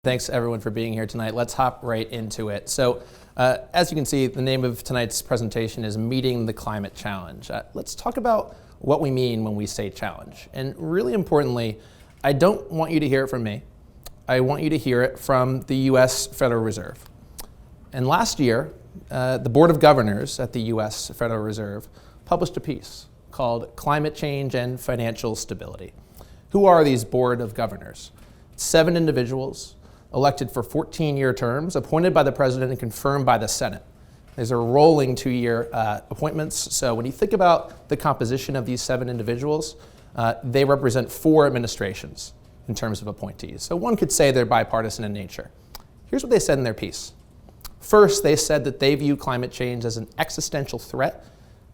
Thanks everyone for being here tonight. Let's hop right into it. So as you can see, the name of tonight's presentation is Meeting the Climate Challenge. Let's talk about what we mean when we say challenge. And really importantly, I don't want you to hear it from me. I want you to hear it from the US Federal Reserve. And last year, the Board of Governors at the US Federal Reserve published a piece called Climate Change and Financial Stability. Who are these Board of Governors? 7 individuals elected for 14-year terms, appointed by the president and confirmed by the Senate. These are rolling 2-year appointments. So when you think about the composition of these 7 individuals, they represent 4 administrations in terms of appointees. So one could say they're bipartisan in nature. Here's what they said in their piece. First, they said that they view climate change as an existential threat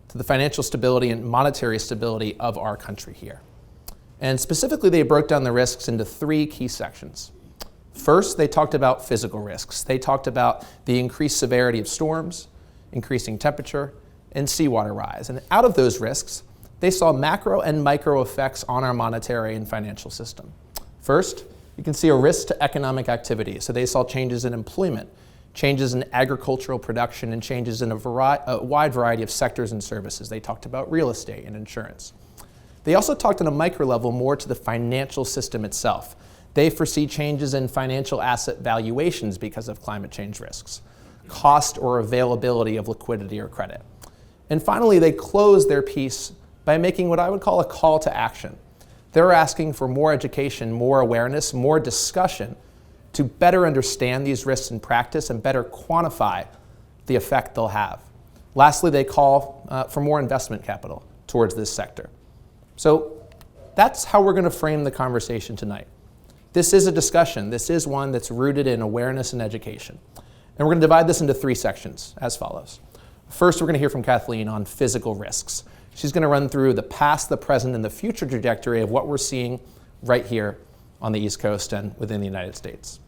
to the financial stability and monetary stability of our country here. And specifically, they broke down the risks into 3 key sections. First, they talked about physical risks. They talked about the increased severity of storms, increasing temperature, and seawater rise. And out of those risks, they saw macro and micro effects on our monetary and financial system. First, you can see a risk to economic activity. So they saw changes in employment, changes in agricultural production, and changes in a wide variety of sectors and services. They talked about real estate and insurance. They also talked on a micro level more to the financial system itself. They foresee changes in financial asset valuations because of climate change risks, cost or availability of liquidity or credit. And finally, they close their piece by making what I would call a call to action. They're asking for more education, more awareness, more discussion to better understand these risks in practice and better quantify the effect they'll have. Lastly, they call for more investment capital towards this sector. So that's how we're going to frame the conversation tonight. This is a discussion. This is one that's rooted in awareness and education. And we're going to divide this into 3 sections as follows. First, we're going to hear from Kathleen on physical risks. She's going to run through the past, the present, and the future trajectory of what we're seeing right here on the East Coast and within the United States.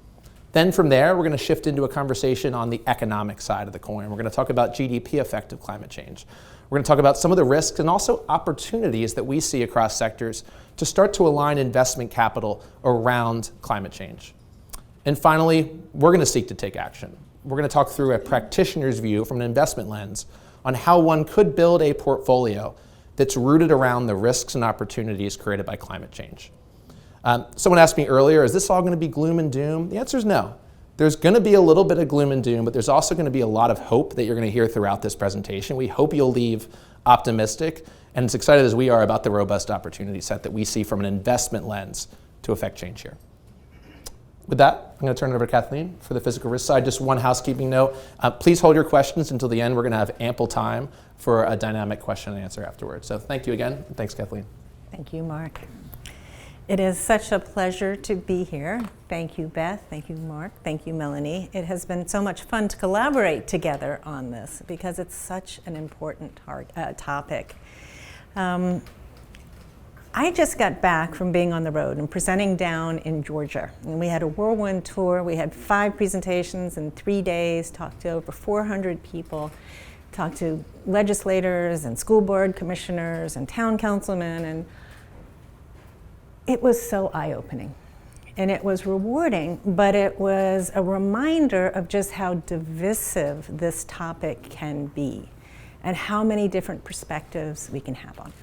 Then from there, we're going to shift into a conversation on the economic side of the coin. We're going to talk about GDP effect of climate change. We're going to talk about some of the risks and also opportunities that we see across sectors to start to align investment capital around climate change. And finally, we're going to seek to take action. We're going to talk through a practitioner's view from an investment lens on how one could build a portfolio that's rooted around the risks and opportunities created by climate change. Someone asked me earlier, is this all going to be gloom and doom? The answer is no. There's going to be a little bit of gloom and doom, but there's also going to be a lot of hope that you're going to hear throughout this presentation. We hope you'll leave optimistic and as excited as we are about the robust opportunity set that we see from an investment lens to affect change here. With that, I'm going to turn it over to Kathleen for the physical risk side. Just one housekeeping note. Please hold your questions until the end. We're going to have ample time for a dynamic question and answer afterwards. So thank you again, and thanks, Kathleen. Thank you, Mark. It is such a pleasure to be here. Thank you, Beth. Thank you, Mark. Thank you, Melanie. It has been so much fun to collaborate together on this because it's such an important topic. I just got back from being on the road and presenting down in Georgia. And we had a whirlwind tour. We had 5 presentations in 3 days, talked to over 400 people, talked to legislators and school board commissioners and town councilmen, and it was so eye-opening. And it was rewarding, but it was a reminder of just how divisive this topic can be and how many different perspectives we can have on it.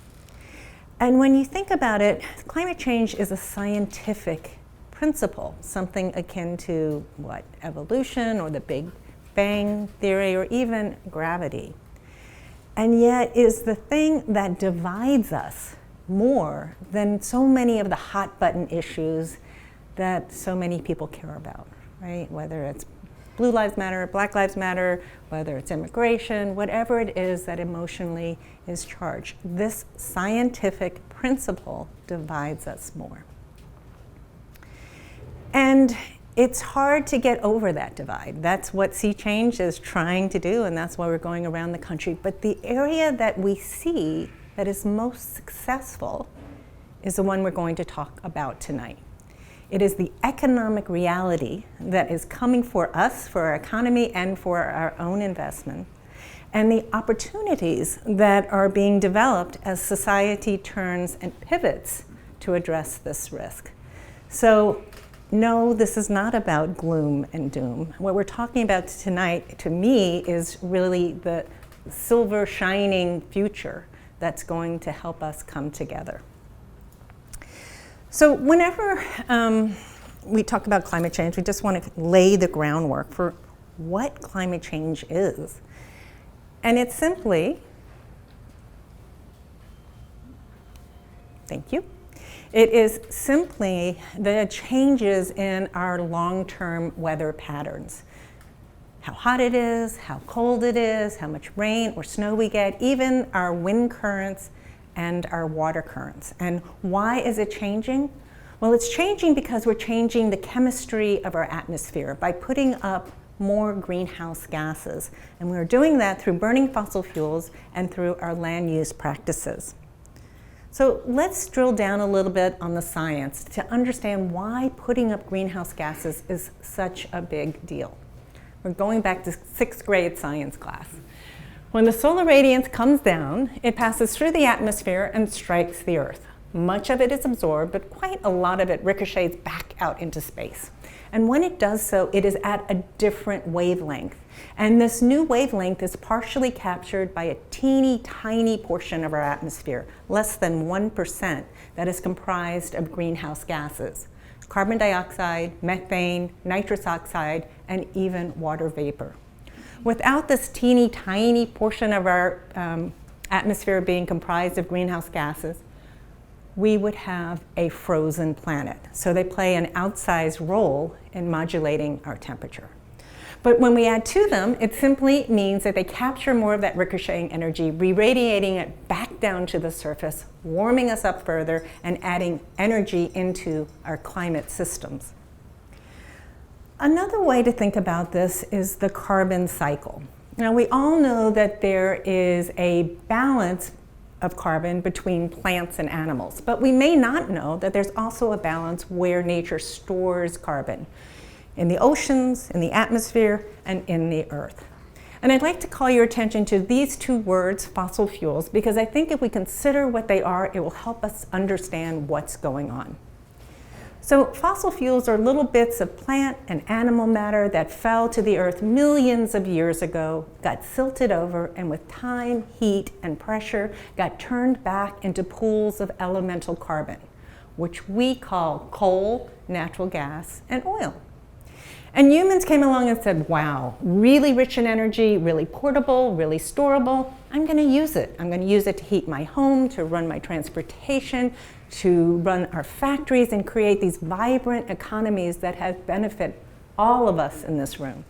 And when you think about it, climate change is a scientific principle, something akin to what, evolution or the Big Bang theory or even gravity. And yet is the thing that divides us more than so many of the hot button issues that so many people care about, right? Whether it's Blue Lives Matter, Black Lives Matter, whether it's immigration, whatever it is that emotionally is charged. This scientific principle divides us more. And it's hard to get over that divide. That's what Sea Change is trying to do, and that's why we're going around the country. But the area that we see that is most successful is the one we're going to talk about tonight. It is the economic reality that is coming for us, for our economy, and for our own investment, and the opportunities that are being developed as society turns and pivots to address this risk. So no, this is not about gloom and doom. What we're talking about tonight, to me, is really the silver shining future that's going to help us come together. So whenever we talk about climate change, we just want to lay the groundwork for what climate change is. And it's simply, thank you, it is simply the changes in our long-term weather patterns. How hot it is, how cold it is, how much rain or snow we get, even our wind currents and our water currents. And why is it changing? Well, it's changing because we're changing the chemistry of our atmosphere by putting up more greenhouse gases. And we're doing that through burning fossil fuels and through our land use practices. So let's drill down a little bit on the science to understand why putting up greenhouse gases is such a big deal. We're going back to 6th grade science class. When the solar radiance comes down, it passes through the atmosphere and strikes the Earth. Much of it is absorbed, but quite a lot of it ricochets back out into space. And when it does so, it is at a different wavelength. And this new wavelength is partially captured by a teeny tiny portion of our atmosphere, less than 1%, that is comprised of greenhouse gases: carbon dioxide, methane, nitrous oxide, and even water vapor. Without this teeny tiny portion of our atmosphere being comprised of greenhouse gases, we would have a frozen planet. So they play an outsized role in modulating our temperature. But when we add to them, it simply means that they capture more of that ricocheting energy, re-radiating it back down to the surface, warming us up further, and adding energy into our climate systems. Another way to think about this is the carbon cycle. Now, we all know that there is a balance of carbon between plants and animals, but we may not know that there's also a balance where nature stores carbon: in the oceans, in the atmosphere, and in the earth. And I'd like to call your attention to these two words, fossil fuels, because I think if we consider what they are, it will help us understand what's going on. So fossil fuels are little bits of plant and animal matter that fell to the earth millions of years ago, got silted over, and with time, heat, and pressure, got turned back into pools of elemental carbon, which we call coal, natural gas, and oil. And humans came along and said, wow, really rich in energy, really portable, really storable. I'm going to use it. I'm going to use it to heat my home, to run my transportation, to run our factories, and create these vibrant economies that have benefit all of us in this room.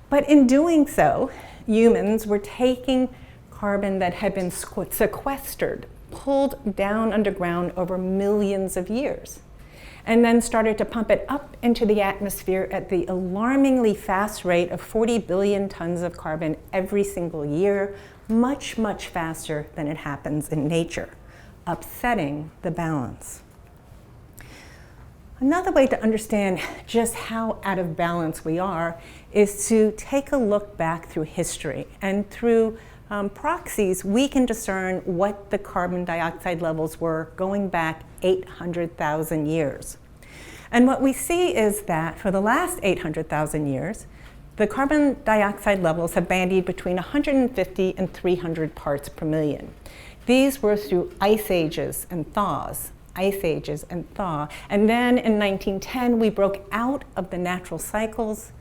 But in doing so, humans were taking carbon that had been sequestered, pulled down underground over millions of years, and then started to pump it up into the atmosphere at the alarmingly fast rate of 40 billion tons of carbon every single year, much, much faster than it happens in nature, upsetting the balance. Another way to understand just how out of balance we are is to take a look back through history, and through proxies, we can discern what the carbon dioxide levels were going back 800,000 years. And what we see is that for the last 800,000 years, the carbon dioxide levels have bandied between 150 and 300 parts per million. These were through ice ages and thaws, ice ages and thaw. And then in 1910, we broke out of the natural cycles,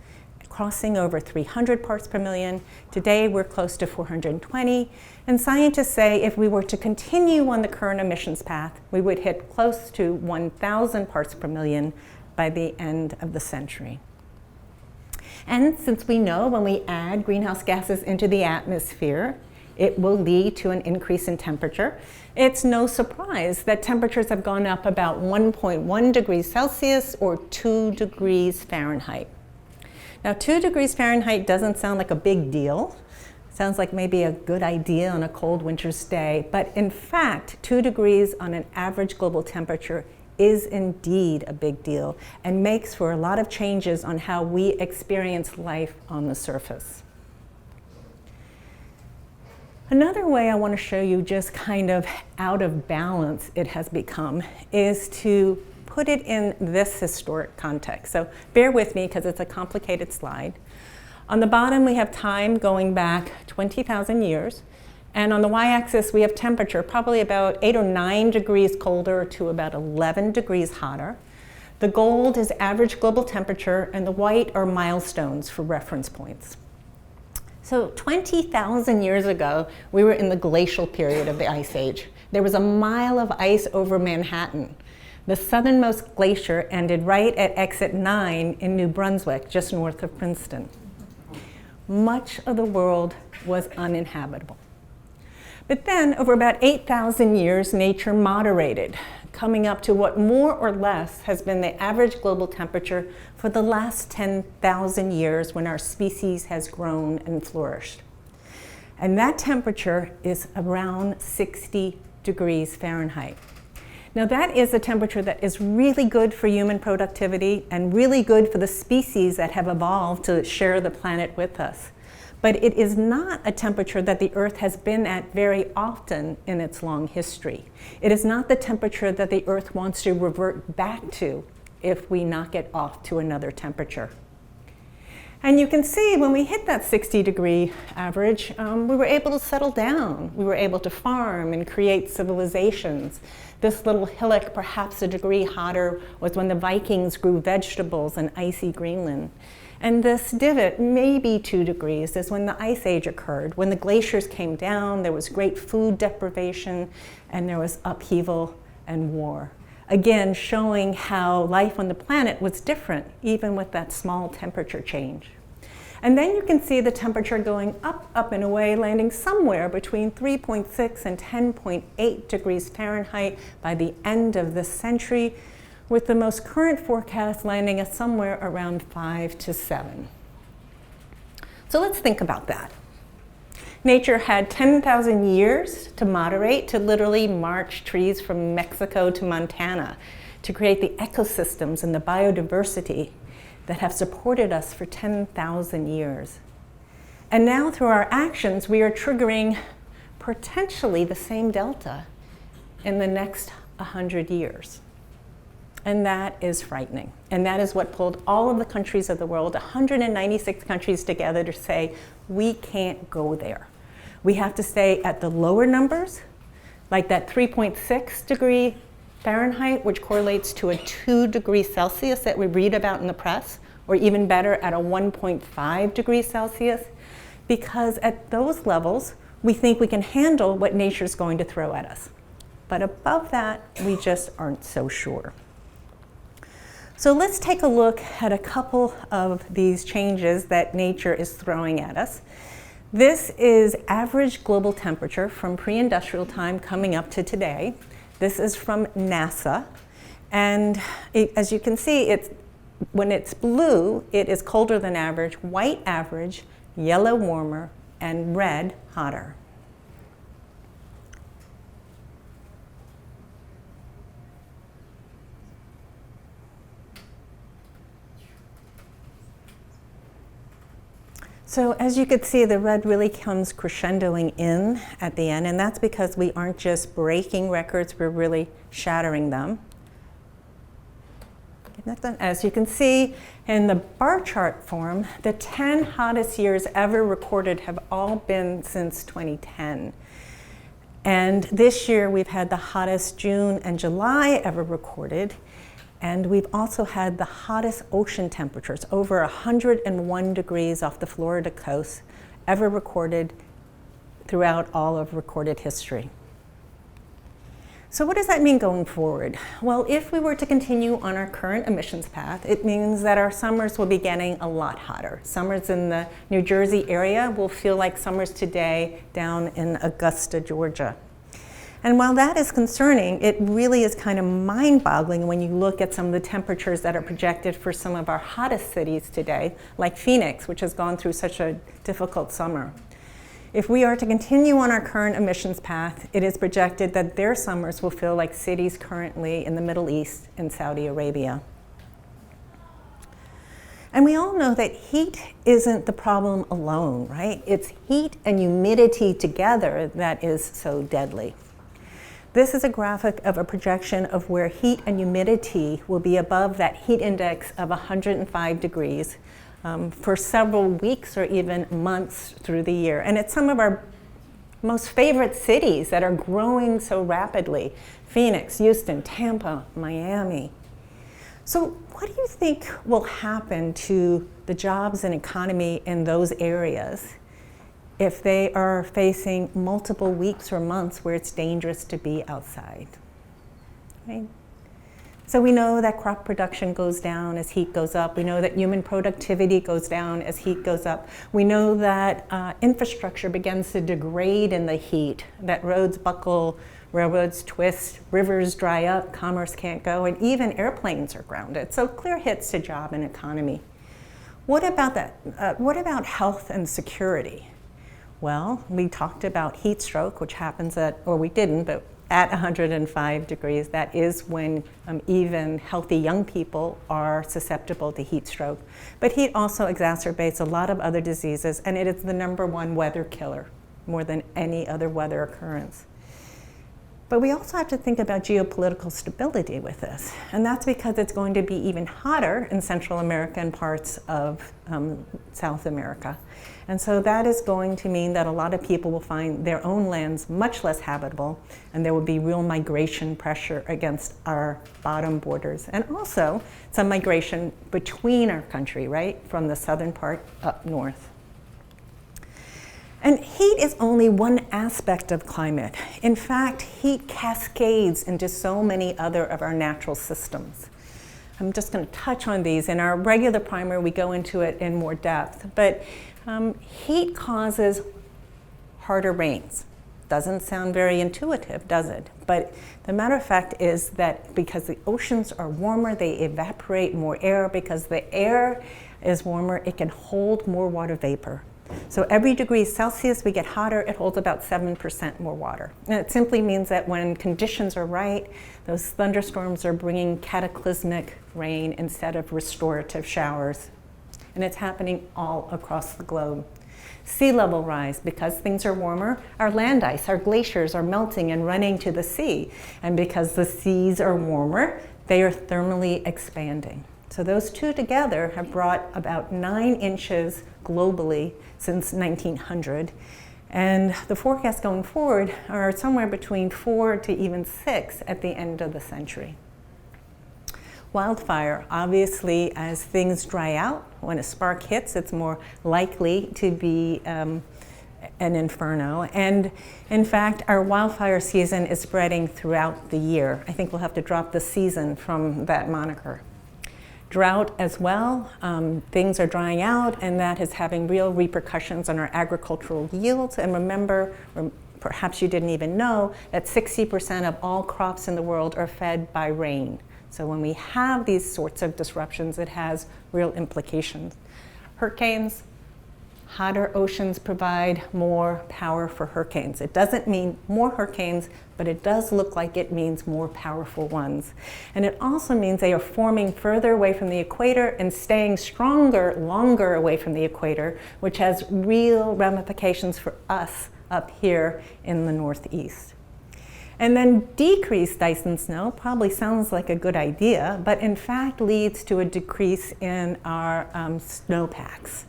crossing over 300 parts per million. Today, we're close to 420. And scientists say if we were to continue on the current emissions path, we would hit close to 1,000 parts per million by the end of the century. And since we know when we add greenhouse gases into the atmosphere, it will lead to an increase in temperature, it's no surprise that temperatures have gone up about 1.1 degrees Celsius or 2 degrees Fahrenheit. Now, 2 degrees Fahrenheit doesn't sound like a big deal. Sounds like maybe a good idea on a cold winter's day, but in fact, 2 degrees on an average global temperature is indeed a big deal and makes for a lot of changes on how we experience life on the surface. Another way I want to show you just kind of out of balance it has become is to put it in this historic context. So bear with me because it's a complicated slide. On the bottom, we have time going back 20,000 years. And on the y-axis, we have temperature, probably about 8 or 9 degrees colder to about 11 degrees hotter. The gold is average global temperature, and the white are milestones for reference points. So 20,000 years ago, we were in the glacial period of the Ice Age. There was a mile of ice over Manhattan. The southernmost glacier ended right at exit 9 in New Brunswick, just north of Princeton. Much of the world was uninhabitable. But then, over about 8,000 years, nature moderated, coming up to what more or less has been the average global temperature for the last 10,000 years when our species has grown and flourished. And that temperature is around 60 degrees Fahrenheit. Now that is a temperature that is really good for human productivity and really good for the species that have evolved to share the planet with us. But it is not a temperature that the Earth has been at very often in its long history. It is not the temperature that the Earth wants to revert back to if we knock it off to another temperature. And you can see when we hit that 60-degree average, we were able to settle down. We were able to farm and create civilizations. This little hillock, perhaps a degree hotter, was when the Vikings grew vegetables in icy Greenland. And this divot, maybe 2 degrees, is when the Ice Age occurred. When the glaciers came down, there was great food deprivation, and there was upheaval and war. Again, showing how life on the planet was different, even with that small temperature change. And then you can see the temperature going up, up and away, landing somewhere between 3.6 and 10.8 degrees Fahrenheit by the end of this century, with the most current forecast landing at somewhere around 5 to 7. So let's think about that. Nature had 10,000 years to moderate, to literally march trees from Mexico to Montana, to create the ecosystems and the biodiversity that have supported us for 10,000 years. And now through our actions, we are triggering potentially the same delta in the next 100 years. And that is frightening. And that is what pulled all of the countries of the world, 196 countries together to say, we can't go there. We have to stay at the lower numbers, like that 3.6 degree Fahrenheit, which correlates to a 2 degrees Celsius that we read about in the press, or even better at a 1.5 degrees Celsius, because at those levels, we think we can handle what nature's going to throw at us. But above that, we just aren't so sure. So let's take a look at a couple of these changes that nature is throwing at us. This is average global temperature from pre-industrial time coming up to today. This is from NASA. And as you can see, when it's blue, it is colder than average, white average, yellow warmer, and red hotter. So as you can see, the red really comes crescendoing in at the end, and that's because we aren't just breaking records, we're really shattering them. As you can see in the bar chart form, the 10 hottest years ever recorded have all been since 2010. And this year we've had the hottest June and July ever recorded. And we've also had the hottest ocean temperatures, over 101 degrees off the Florida coast, ever recorded throughout all of recorded history. So what does that mean going forward? Well, if we were to continue on our current emissions path, it means that our summers will be getting a lot hotter. Summers in the New Jersey area will feel like summers today down in Augusta, Georgia. And while that is concerning, it really is kind of mind-boggling when you look at some of the temperatures that are projected for some of our hottest cities today, like Phoenix, which has gone through such a difficult summer. If we are to continue on our current emissions path, it is projected that their summers will feel like cities currently in the Middle East and Saudi Arabia. And we all know that heat isn't the problem alone, right? It's heat and humidity together that is so deadly. This is a graphic of a projection of where heat and humidity will be above that heat index of 105 degrees for several weeks or even months through the year. And it's some of our most favorite cities that are growing so rapidly: Phoenix, Houston, Tampa, Miami. So what do you think will happen to the jobs and economy in those areas if they are facing multiple weeks or months where it's dangerous to be outside? Right? So we know that crop production goes down as heat goes up. We know that human productivity goes down as heat goes up. We know that infrastructure begins to degrade in the heat, that roads buckle, railroads twist, rivers dry up, commerce can't go, and even airplanes are grounded. So clear hits to job and economy. What about that? What about health and security? Well, we talked about heat stroke, which happens at, or we didn't, but at 105 degrees. That is when even healthy young people are susceptible to heat stroke. But heat also exacerbates a lot of other diseases, and it is the #1 weather killer, more than any other weather occurrence. But we also have to think about geopolitical stability with this, and that's because it's going to be even hotter in Central America and parts of South America. And so that is going to mean that a lot of people will find their own lands much less habitable, and there will be real migration pressure against our bottom borders, and also some migration between our country, right, from the southern part up north. And heat is only one aspect of climate. In fact, heat cascades into so many other of our natural systems. I'm just going to touch on these. In our regular primer, we go into it in more depth. But heat causes harder rains. Doesn't sound very intuitive, does it? But the matter of fact is that because the oceans are warmer, they evaporate more air. Because the air is warmer, it can hold more water vapor. So every degree Celsius we get hotter, it holds about 7% more water. And it simply means that when conditions are right, those thunderstorms are bringing cataclysmic rain instead of restorative showers. And it's happening all across the globe. Sea level rise, because things are warmer, our land ice, our glaciers are melting and running to the sea. And because the seas are warmer, they are thermally expanding. So those two together have brought about 9 inches globally since 1900. And the forecasts going forward are somewhere between 4 to even 6 at the end of the century. Wildfire, obviously, as things dry out, when a spark hits, it's more likely to be an inferno. And in fact, our wildfire season is spreading throughout the year. I think we'll have to drop the season from that moniker. Drought as well, things are drying out, and that is having real repercussions on our agricultural yields. And remember, or perhaps you didn't even know, that 60% of all crops in the world are fed by rain. So when we have these sorts of disruptions, it has real implications. Hurricanes, hotter oceans provide more power for hurricanes. It doesn't mean more hurricanes, but it does look like it means more powerful ones. And it also means they are forming further away from the equator and staying stronger, longer away from the equator, which has real ramifications for us up here in the Northeast. And then decreased ice and snow probably sounds like a good idea, but in fact leads to a decrease in our snowpacks.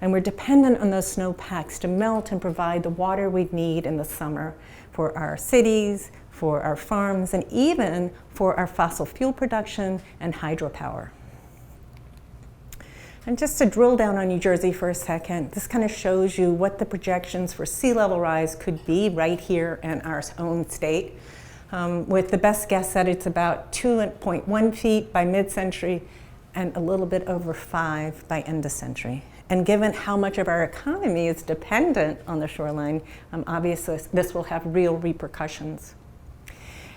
And we're dependent on those snowpacks to melt and provide the water we need in the summer for our cities, for our farms, and even for our fossil fuel production and hydropower. And just to drill down on New Jersey for a second, this kind of shows you what the projections for sea level rise could be right here in our own state, with the best guess that it's about 2.1 feet by mid-century and a little bit over 5 by end of century. And given how much of our economy is dependent on the shoreline, obviously this will have real repercussions.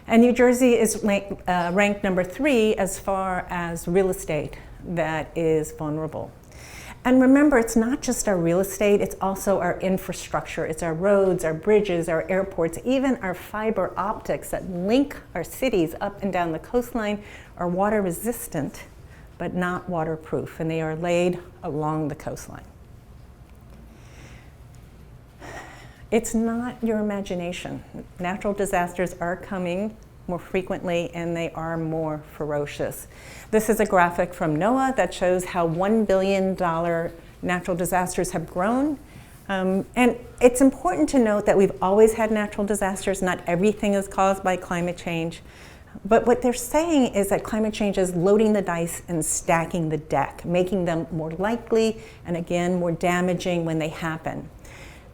And New Jersey is ranked number 3 as far as real estate that is vulnerable. And remember, it's not just our real estate, it's also our infrastructure. It's our roads, our bridges, our airports, even our fiber optics that link our cities up and down the coastline are water resistant, but not waterproof, and they are laid along the coastline. It's not your imagination. Natural disasters are coming more frequently and they are more ferocious. This is a graphic from NOAA that shows how $1 billion natural disasters have grown. And it's important to note that we've always had natural disasters. Not everything is caused by climate change. But what they're saying is that climate change is loading the dice and stacking the deck, making them more likely and again more damaging when they happen.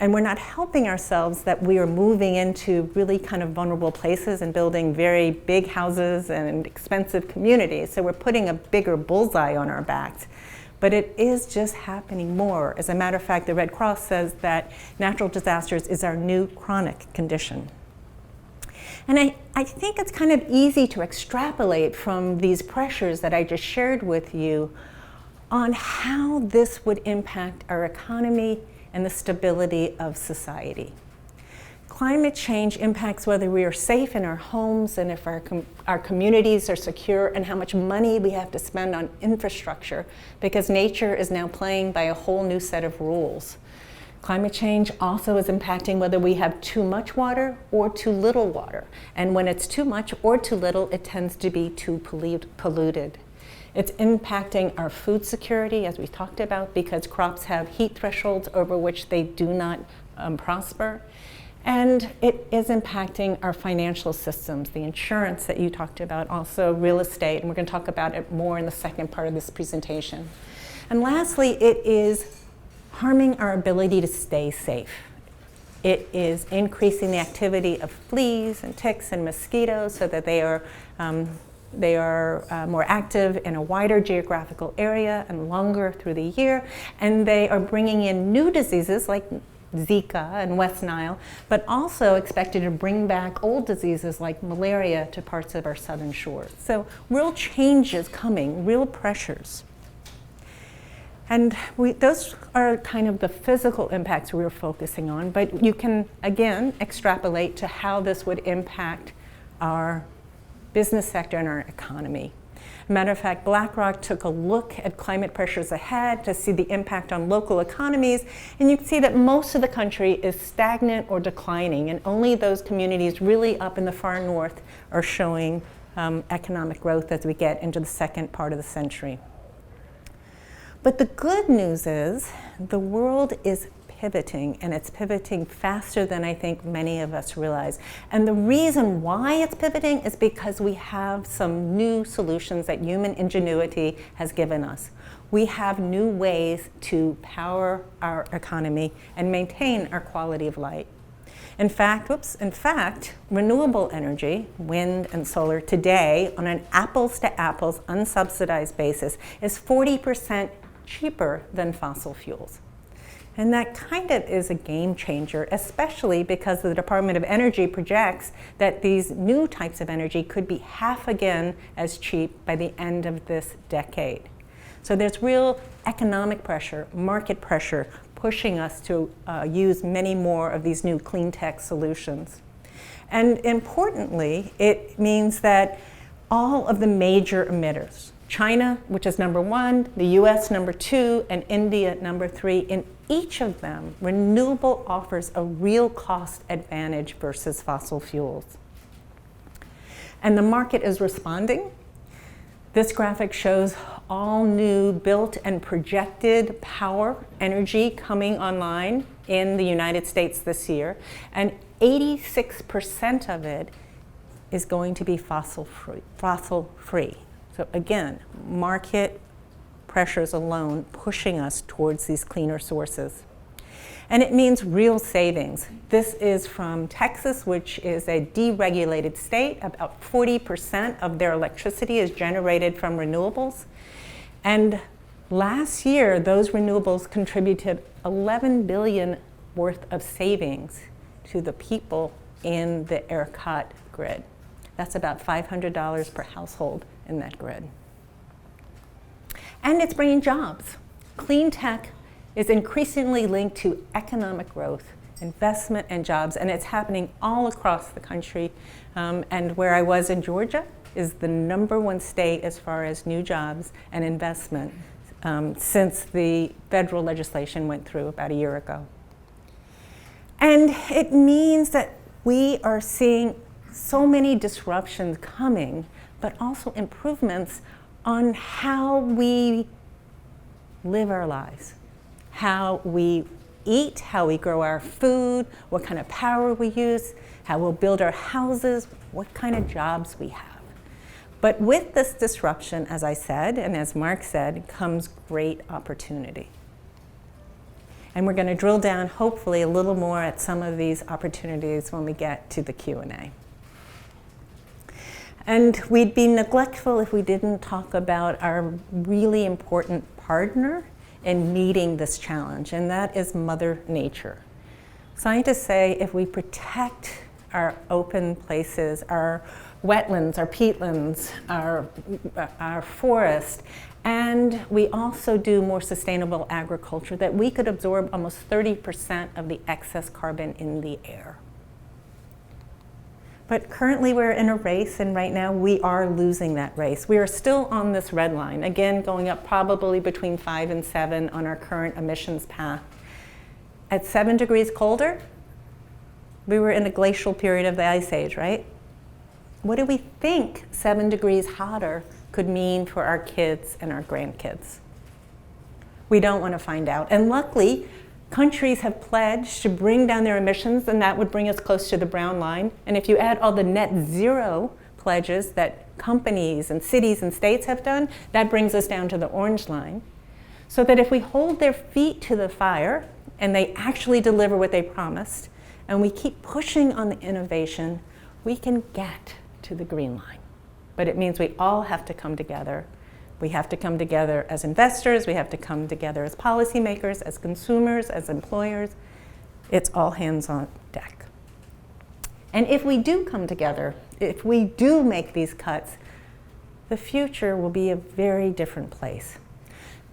And we're not helping ourselves that we are moving into really kind of vulnerable places and building very big houses and expensive communities. So we're putting a bigger bullseye on our backs. But it is just happening more. As a matter of fact, the Red Cross says that natural disasters is our new chronic condition. And I think it's kind of easy to extrapolate from these pressures that I just shared with you on how this would impact our economy and the stability of society. Climate change impacts whether we are safe in our homes and if our communities are secure and how much money we have to spend on infrastructure, because nature is now playing by a whole new set of rules. Climate change also is impacting whether we have too much water or too little water. And when it's too much or too little, it tends to be too polluted. It's impacting our food security, as we talked about, because crops have heat thresholds over which they do not prosper. And it is impacting our financial systems, the insurance that you talked about, also real estate, and we're going to talk about it more in the second part of this presentation. And lastly, it is harming our ability to stay safe. It is increasing the activity of fleas and ticks and mosquitoes so that they are more active in a wider geographical area and longer through the year. And they are bringing in new diseases like Zika and West Nile, but also expected to bring back old diseases like malaria to parts of our southern shores. So real changes coming, real pressures. And those are kind of the physical impacts we were focusing on, but you can, again, extrapolate to how this would impact our business sector and our economy. Matter of fact, BlackRock took a look at climate pressures ahead to see the impact on local economies, and you can see that most of the country is stagnant or declining, and only those communities really up in the far north are showing economic growth as we get into the second part of the century. But the good news is the world is pivoting, and it's pivoting faster than I think many of us realize. And the reason why it's pivoting is because we have some new solutions that human ingenuity has given us. We have new ways to power our economy and maintain our quality of life. In fact, renewable energy, wind and solar today on an apples to apples unsubsidized basis is 40% cheaper than fossil fuels. And that kind of is a game changer, especially because the Department of Energy projects that these new types of energy could be half again as cheap by the end of this decade. So there's real economic pressure, market pressure, pushing us to use many more of these new clean tech solutions. And importantly, it means that all of the major emitters, China, which is number 1, the US number 2, and India number 3, in each of them, renewable offers a real cost advantage versus fossil fuels. And the market is responding. This graphic shows all new built and projected power energy coming online in the United States this year, and 86% of it is going to be fossil free. So again, market pressures alone pushing us towards these cleaner sources. And it means real savings. This is from Texas, which is a deregulated state. About 40% of their electricity is generated from renewables. And last year, those renewables contributed $11 billion worth of savings to the people in the ERCOT grid. That's about $500 per household in that grid. And it's bringing jobs. Clean tech is increasingly linked to economic growth, investment, and jobs, and it's happening all across the country. And where I was in Georgia is the #1 state as far as new jobs and investment since the federal legislation went through about a year ago. And it means that we are seeing so many disruptions coming, but also improvements on how we live our lives, how we eat, how we grow our food, what kind of power we use, how we'll build our houses, what kind of jobs we have. But with this disruption, as I said, and as Mark said, comes great opportunity. And we're going to drill down, hopefully, a little more at some of these opportunities when we get to the Q&A. And we'd be neglectful if we didn't talk about our really important partner in meeting this challenge, and that is Mother Nature. Scientists say if we protect our open places, our wetlands, our peatlands, our forest, and we also do more sustainable agriculture, that we could absorb almost 30% of the excess carbon in the air. But currently we're in a race, and right now we are losing that race. We are still on this red line, again going up probably between 5 and 7 on our current emissions path. At 7 degrees colder, we were in a glacial period of the Ice Age, right? What do we think 7 degrees hotter could mean for our kids and our grandkids? We don't want to find out. And luckily, countries have pledged to bring down their emissions, and that would bring us close to the brown line. And if you add all the net zero pledges that companies and cities and states have done, that brings us down to the orange line. So that if we hold their feet to the fire and they actually deliver what they promised, and we keep pushing on the innovation, we can get to the green line. But it means we all have to come together. We have to come together as investors, we have to come together as policymakers, as consumers, as employers. It's all hands on deck. And if we do come together, if we do make these cuts, the future will be a very different place.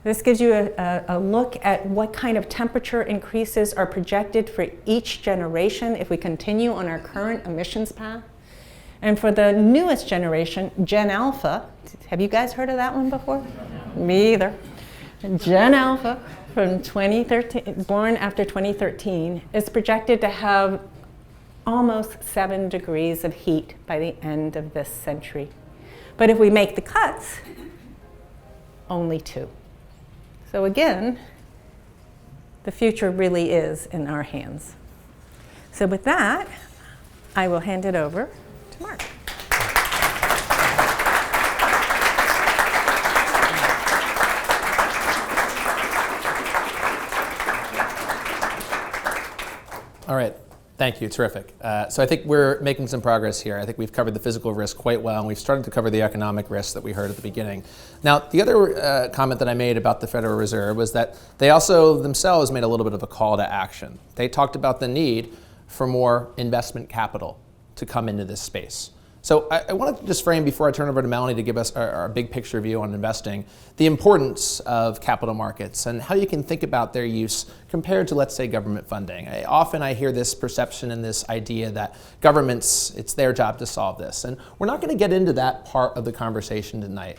This gives you a look at what kind of temperature increases are projected for each generation if we continue on our current emissions path. And for the newest generation, Gen Alpha, have you guys heard of that one before? Me either. Gen Alpha, from 2013, born after 2013, is projected to have almost 7 degrees of heat by the end of this century. But if we make the cuts, only 2. So again, the future really is in our hands. So with that, I will hand it over to Mark. All right. Thank you. Terrific. So I think we're making some progress here. I think we've covered the physical risk quite well, and we've started to cover the economic risks that we heard at the beginning. Now, the other comment that I made about the Federal Reserve was that they also themselves made a little bit of a call to action. They talked about the need for more investment capital to come into this space. So I want to just frame, before I turn over to Melanie to give us our big picture view on investing, the importance of capital markets and how you can think about their use compared to, let's say, government funding. Often I hear this perception and this idea that governments, it's their job to solve this. And we're not going to get into that part of the conversation tonight.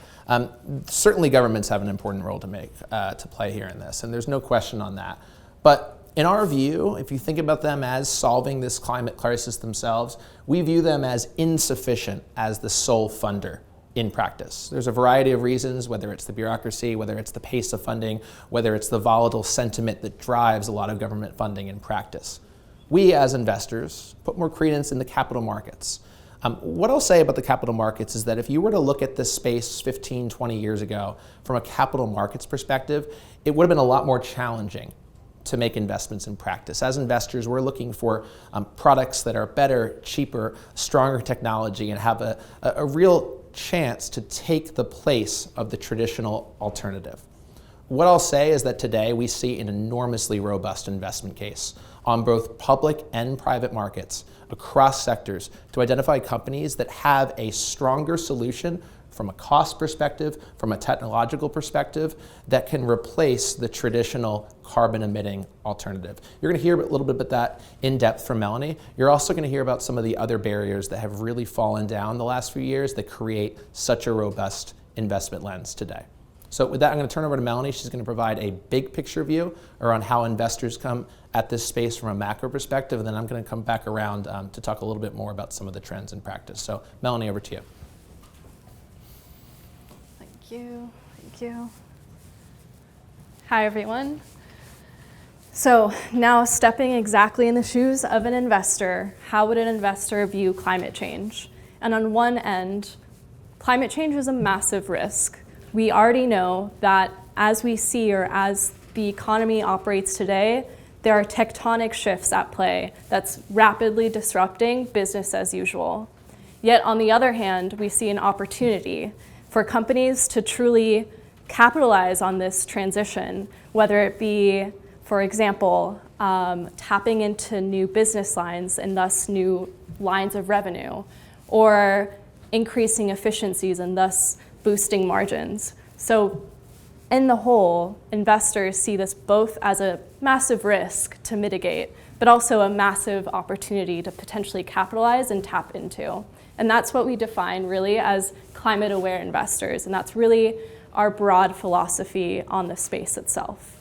Certainly governments have an important role to play here in this, and there's no question on that. But in our view, if you think about them as solving this climate crisis themselves, we view them as insufficient as the sole funder in practice. There's a variety of reasons, whether it's the bureaucracy, whether it's the pace of funding, whether it's the volatile sentiment that drives a lot of government funding in practice. We as investors put more credence in the capital markets. What I'll say about the capital markets is that if you were to look at this space 15, 20 years ago from a capital markets perspective, it would have been a lot more challenging to make investments in practice. As investors, we're looking for products that are better, cheaper, stronger technology, and have a real chance to take the place of the traditional alternative. What I'll say is that today we see an enormously robust investment case on both public and private markets across sectors to identify companies that have a stronger solution from a cost perspective, from a technological perspective, that can replace the traditional carbon-emitting alternative. You're going to hear a little bit about that in depth from Melanie. You're also going to hear about some of the other barriers that have really fallen down the last few years that create such a robust investment lens today. So with that, I'm going to turn over to Melanie. She's going to provide a big picture view around how investors come at this space from a macro perspective, and then I'm going to come back around to talk a little bit more about some of the trends in practice. So Melanie, over to you. Thank you. Thank you. Hi, everyone. So now stepping exactly in the shoes of an investor, how would an investor view climate change? And on one end, climate change is a massive risk. We already know that as we see, or as the economy operates today, there are tectonic shifts at play that's rapidly disrupting business as usual. Yet on the other hand, we see an opportunity for companies to truly capitalize on this transition, whether it be, for example, tapping into new business lines and thus new lines of revenue, or increasing efficiencies and thus boosting margins. So in the whole, investors see this both as a massive risk to mitigate, but also a massive opportunity to potentially capitalize and tap into. And that's what we define really as climate-aware investors, and that's really our broad philosophy on the space itself.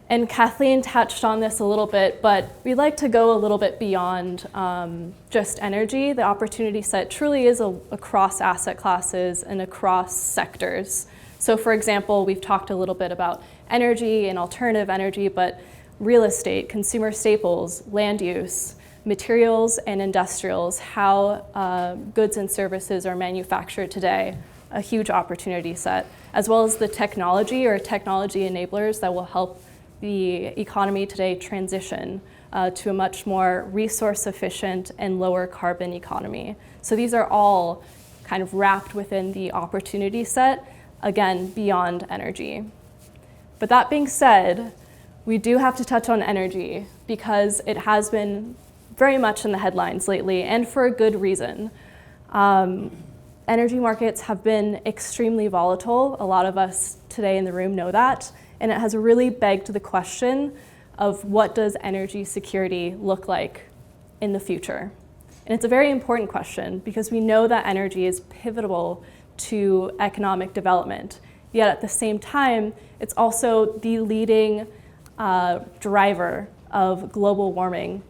And Kathleen touched on this a little bit, but we'd like to go a little bit beyond just energy. The opportunity set truly is across asset classes and across sectors. So for example, we've talked a little bit about energy and alternative energy, but real estate, consumer staples, land use, materials and industrials, how goods and services are manufactured today, a huge opportunity set, as well as the technology or technology enablers that will help the economy today transition to a much more resource efficient and lower carbon economy. So these are all kind of wrapped within the opportunity set, again, beyond energy. But that being said, we do have to touch on energy because it has been very much in the headlines lately, and for a good reason. Energy markets have been extremely volatile. A lot of us today in the room know that. And it has really begged the question of what does energy security look like in the future? And it's a very important question because we know that energy is pivotal to economic development. Yet at the same time, it's also the leading driver of global warming.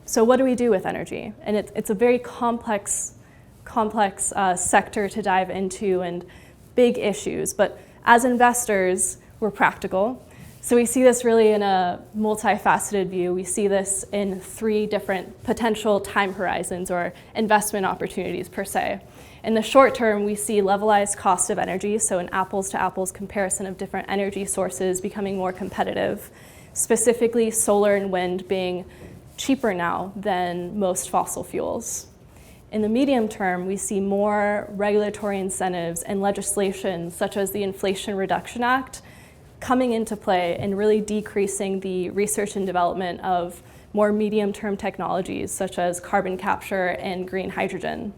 So what do we do with energy? And it's a very complex sector to dive into and big issues. But as investors, we're practical. So we see this really in a multifaceted view. We see this in 3 different potential time horizons or investment opportunities per se. In the short term, we see levelized cost of energy, so an apples to apples comparison of different energy sources becoming more competitive, specifically solar and wind being cheaper now than most fossil fuels. In the medium term, we see more regulatory incentives and legislation such as the Inflation Reduction Act coming into play and really decreasing the research and development of more medium-term technologies such as carbon capture and green hydrogen.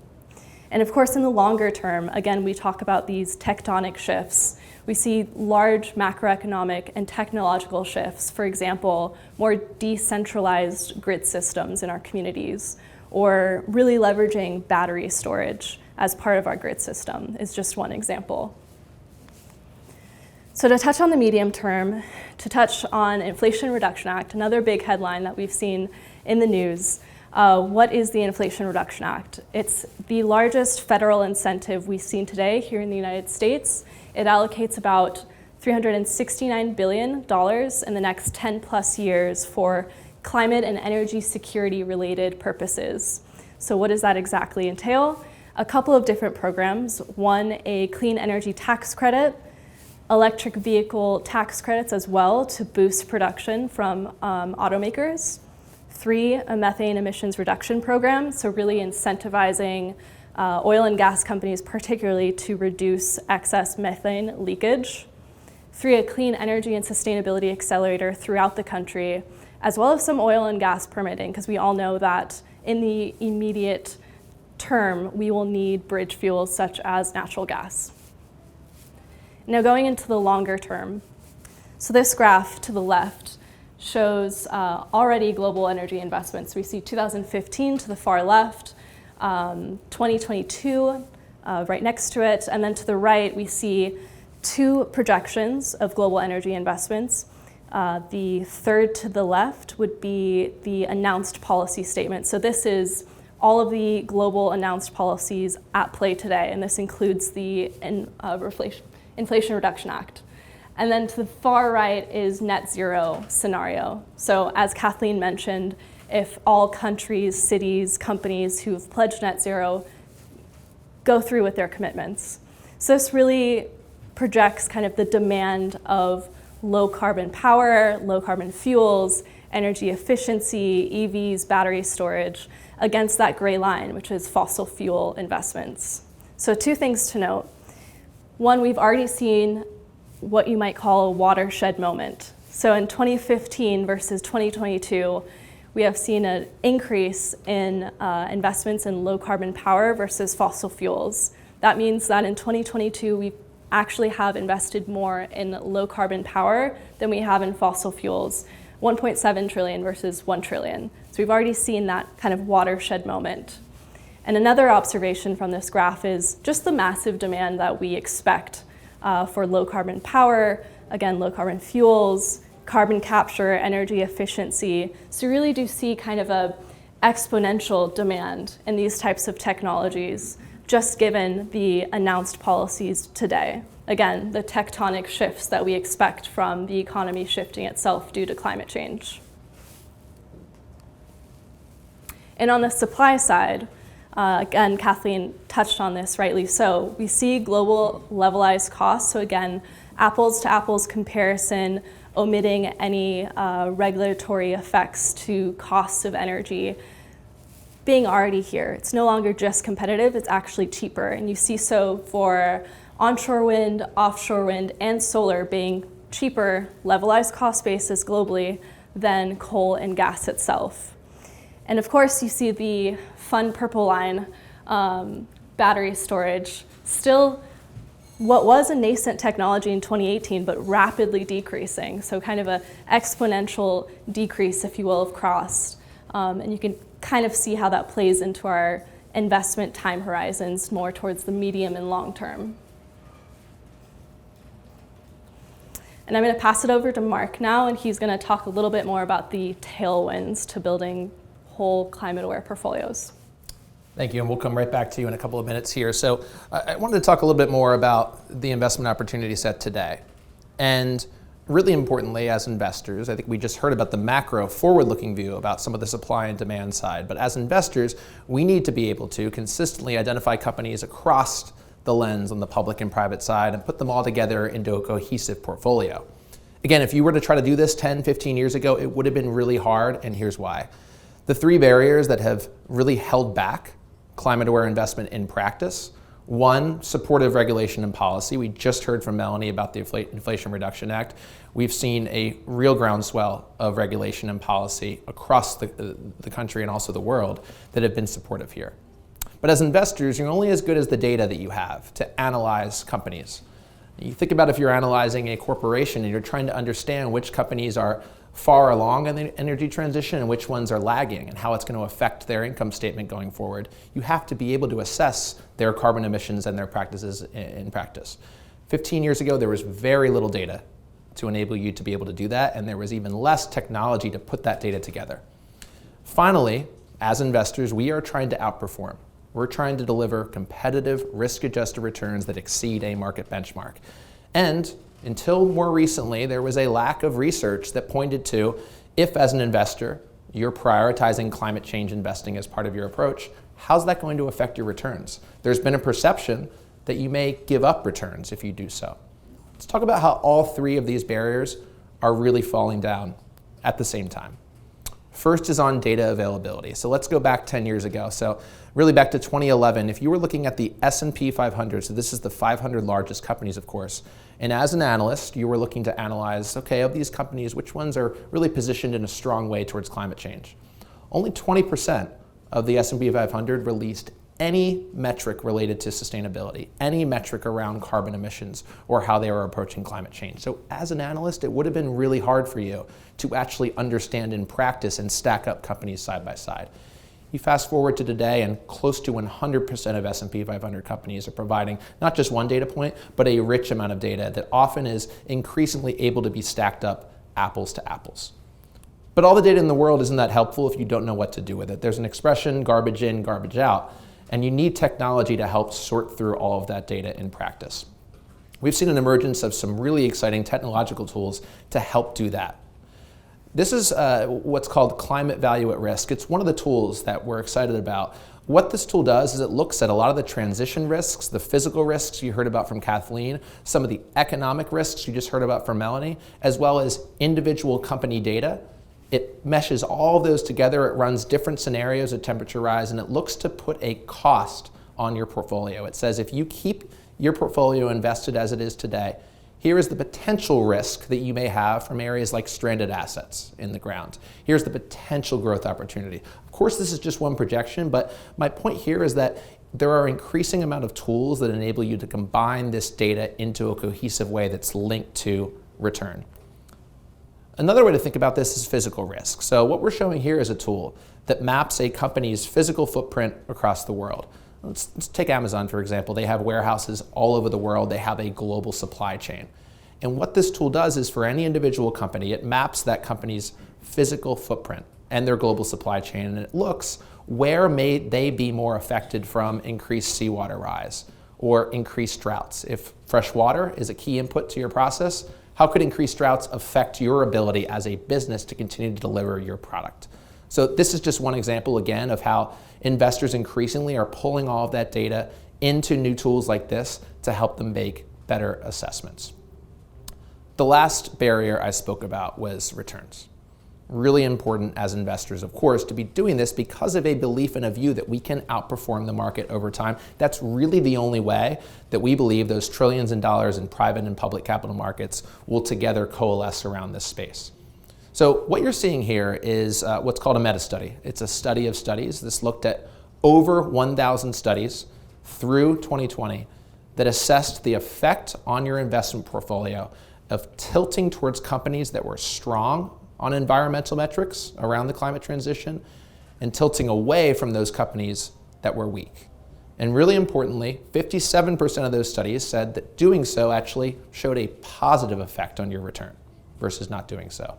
And of course, in the longer term, again, we talk about these tectonic shifts. We see large macroeconomic and technological shifts, for example, more decentralized grid systems in our communities, or really leveraging battery storage as part of our grid system is just one example. So to touch on the medium term, to touch on Inflation Reduction Act, another big headline that we've seen in the news, what is the Inflation Reduction Act? It's the largest federal incentive we've seen today here in the United States. It allocates about $369 billion in the next 10 plus years for climate and energy security related purposes. So what does that exactly entail? A couple of different programs. One, a clean energy tax credit, electric vehicle tax credits as well to boost production from automakers. 3, a methane emissions reduction program, so really incentivizing oil and gas companies particularly to reduce excess methane leakage. 3, a clean energy and sustainability accelerator throughout the country, as well as some oil and gas permitting, because we all know that in the immediate term, we will need bridge fuels such as natural gas. Now going into the longer term, so this graph to the left shows already global energy investments. We see 2015 to the far left, 2022 right next to it. And then to the right, we see two projections of global energy investments. The third to the left would be the announced policy statement. So this is all of the global announced policies at play today, and this includes the Inflation Reduction Act. And then to the far right is net zero scenario. So as Kathleen mentioned, if all countries, cities, companies who have pledged net zero go through with their commitments. So this really projects kind of the demand of low carbon power, low carbon fuels, energy efficiency, EVs, battery storage, against that gray line, which is fossil fuel investments. So two things to note. One, we've already seen what you might call a watershed moment. So in 2015 versus 2022, we have seen an increase in investments in low carbon power versus fossil fuels. That means that in 2022, we actually have invested more in low carbon power than we have in fossil fuels, 1.7 trillion versus 1 trillion. So we've already seen that kind of watershed moment. And another observation from this graph is just the massive demand that we expect for low carbon power, again, low carbon fuels, carbon capture, energy efficiency. So you really do see kind of a exponential demand in these types of technologies, just given the announced policies today. Again, the tectonic shifts that we expect from the economy shifting itself due to climate change. And on the supply side, again, Kathleen touched on this rightly so. We see global levelized costs. So again, apples to apples comparison, omitting any regulatory effects to costs of energy being already here. It's no longer just competitive, it's actually cheaper. And you see so for onshore wind, offshore wind, and solar being cheaper, levelized cost basis globally than coal and gas itself. And of course, you see the fun purple line, battery storage, still what was a nascent technology in 2018, but rapidly decreasing. So kind of an exponential decrease, if you will, of cost. And you can kind of see how that plays into our investment time horizons more towards the medium and long term. And I'm going to pass it over to Mark now, and he's going to talk a little bit more about the tailwinds to building whole climate-aware portfolios. Thank you, and we'll come right back to you in a couple of minutes here. So I wanted to talk a little bit more about the investment opportunity set today. And really importantly, as investors, I think we just heard about the macro forward-looking view about some of the supply and demand side. But as investors, we need to be able to consistently identify companies across the lens on the public and private side and put them all together into a cohesive portfolio. Again, if you were to try to do this 10, 15 years ago, it would have been really hard, and here's why. The three barriers that have really held back climate-aware investment in practice. One, supportive regulation and policy. We just heard from Melanie about the Inflation Reduction Act. We've seen a real groundswell of regulation and policy across the country and also the world that have been supportive here. But as investors, you're only as good as the data that you have to analyze companies. You think about if you're analyzing a corporation and you're trying to understand which companies are far along in the energy transition and which ones are lagging and how it's going to affect their income statement going forward, you have to be able to assess their carbon emissions and their practices in practice. 15 years ago, there was very little data to enable you to be able to do that, and there was even less technology to put that data together. Finally, as investors, we are trying to outperform. We're trying to deliver competitive, risk-adjusted returns that exceed a market benchmark. And until more recently, there was a lack of research that pointed to if, as an investor, you're prioritizing climate change investing as part of your approach, how's that going to affect your returns? There's been a perception that you may give up returns if you do so. Let's talk about how all three of these barriers are really falling down at the same time. First is on data availability. So let's go back 10 years ago. So really back to 2011, if you were looking at the S&P 500, so this is the 500 largest companies, of course, and as an analyst, you were looking to analyze, okay, of these companies, which ones are really positioned in a strong way towards climate change? Only 20% of the S&P 500 released any metric related to sustainability, any metric around carbon emissions or how they were approaching climate change. So as an analyst, it would have been really hard for you to actually understand in practice and stack up companies side by side. You fast forward to today, and close to 100% of S&P 500 companies are providing not just one data point, but a rich amount of data that often is increasingly able to be stacked up apples to apples. But all the data in the world isn't that helpful if you don't know what to do with it. There's an expression, garbage in, garbage out, and you need technology to help sort through all of that data in practice. We've seen an emergence of some really exciting technological tools to help do that. This is what's called climate value at risk. It's one of the tools that we're excited about. What this tool does is it looks at a lot of the transition risks, the physical risks you heard about from Kathleen, some of the economic risks you just heard about from Melanie, as well as individual company data. It meshes all of those together. It runs different scenarios of temperature rise, and it looks to put a cost on your portfolio. It says if you keep your portfolio invested as it is today, here is the potential risk that you may have from areas like stranded assets in the ground. Here's the potential growth opportunity. Of course, this is just one projection, but my point here is that there are increasing amount of tools that enable you to combine this data into a cohesive way that's linked to return. Another way to think about this is physical risk. So what we're showing here is a tool that maps a company's physical footprint across the world. Let's take Amazon, for example. They have warehouses all over the world. They have a global supply chain. And what this tool does is for any individual company, it maps that company's physical footprint and their global supply chain, and it looks where may they be more affected from increased seawater rise or increased droughts. If fresh water is a key input to your process, how could increased droughts affect your ability as a business to continue to deliver your product? So this is just one example, again, of how investors increasingly are pulling all of that data into new tools like this to help them make better assessments. The last barrier I spoke about was returns. Really important as investors, of course, to be doing this because of a belief and a view that we can outperform the market over time. That's really the only way that we believe those trillions in dollars in private and public capital markets will together coalesce around this space. So what you're seeing here is what's called a meta-study. It's a study of studies. This looked at over 1,000 studies through 2020 that assessed the effect on your investment portfolio of tilting towards companies that were strong on environmental metrics around the climate transition and tilting away from those companies that were weak. And really importantly, 57% of those studies said that doing so actually showed a positive effect on your return versus not doing so.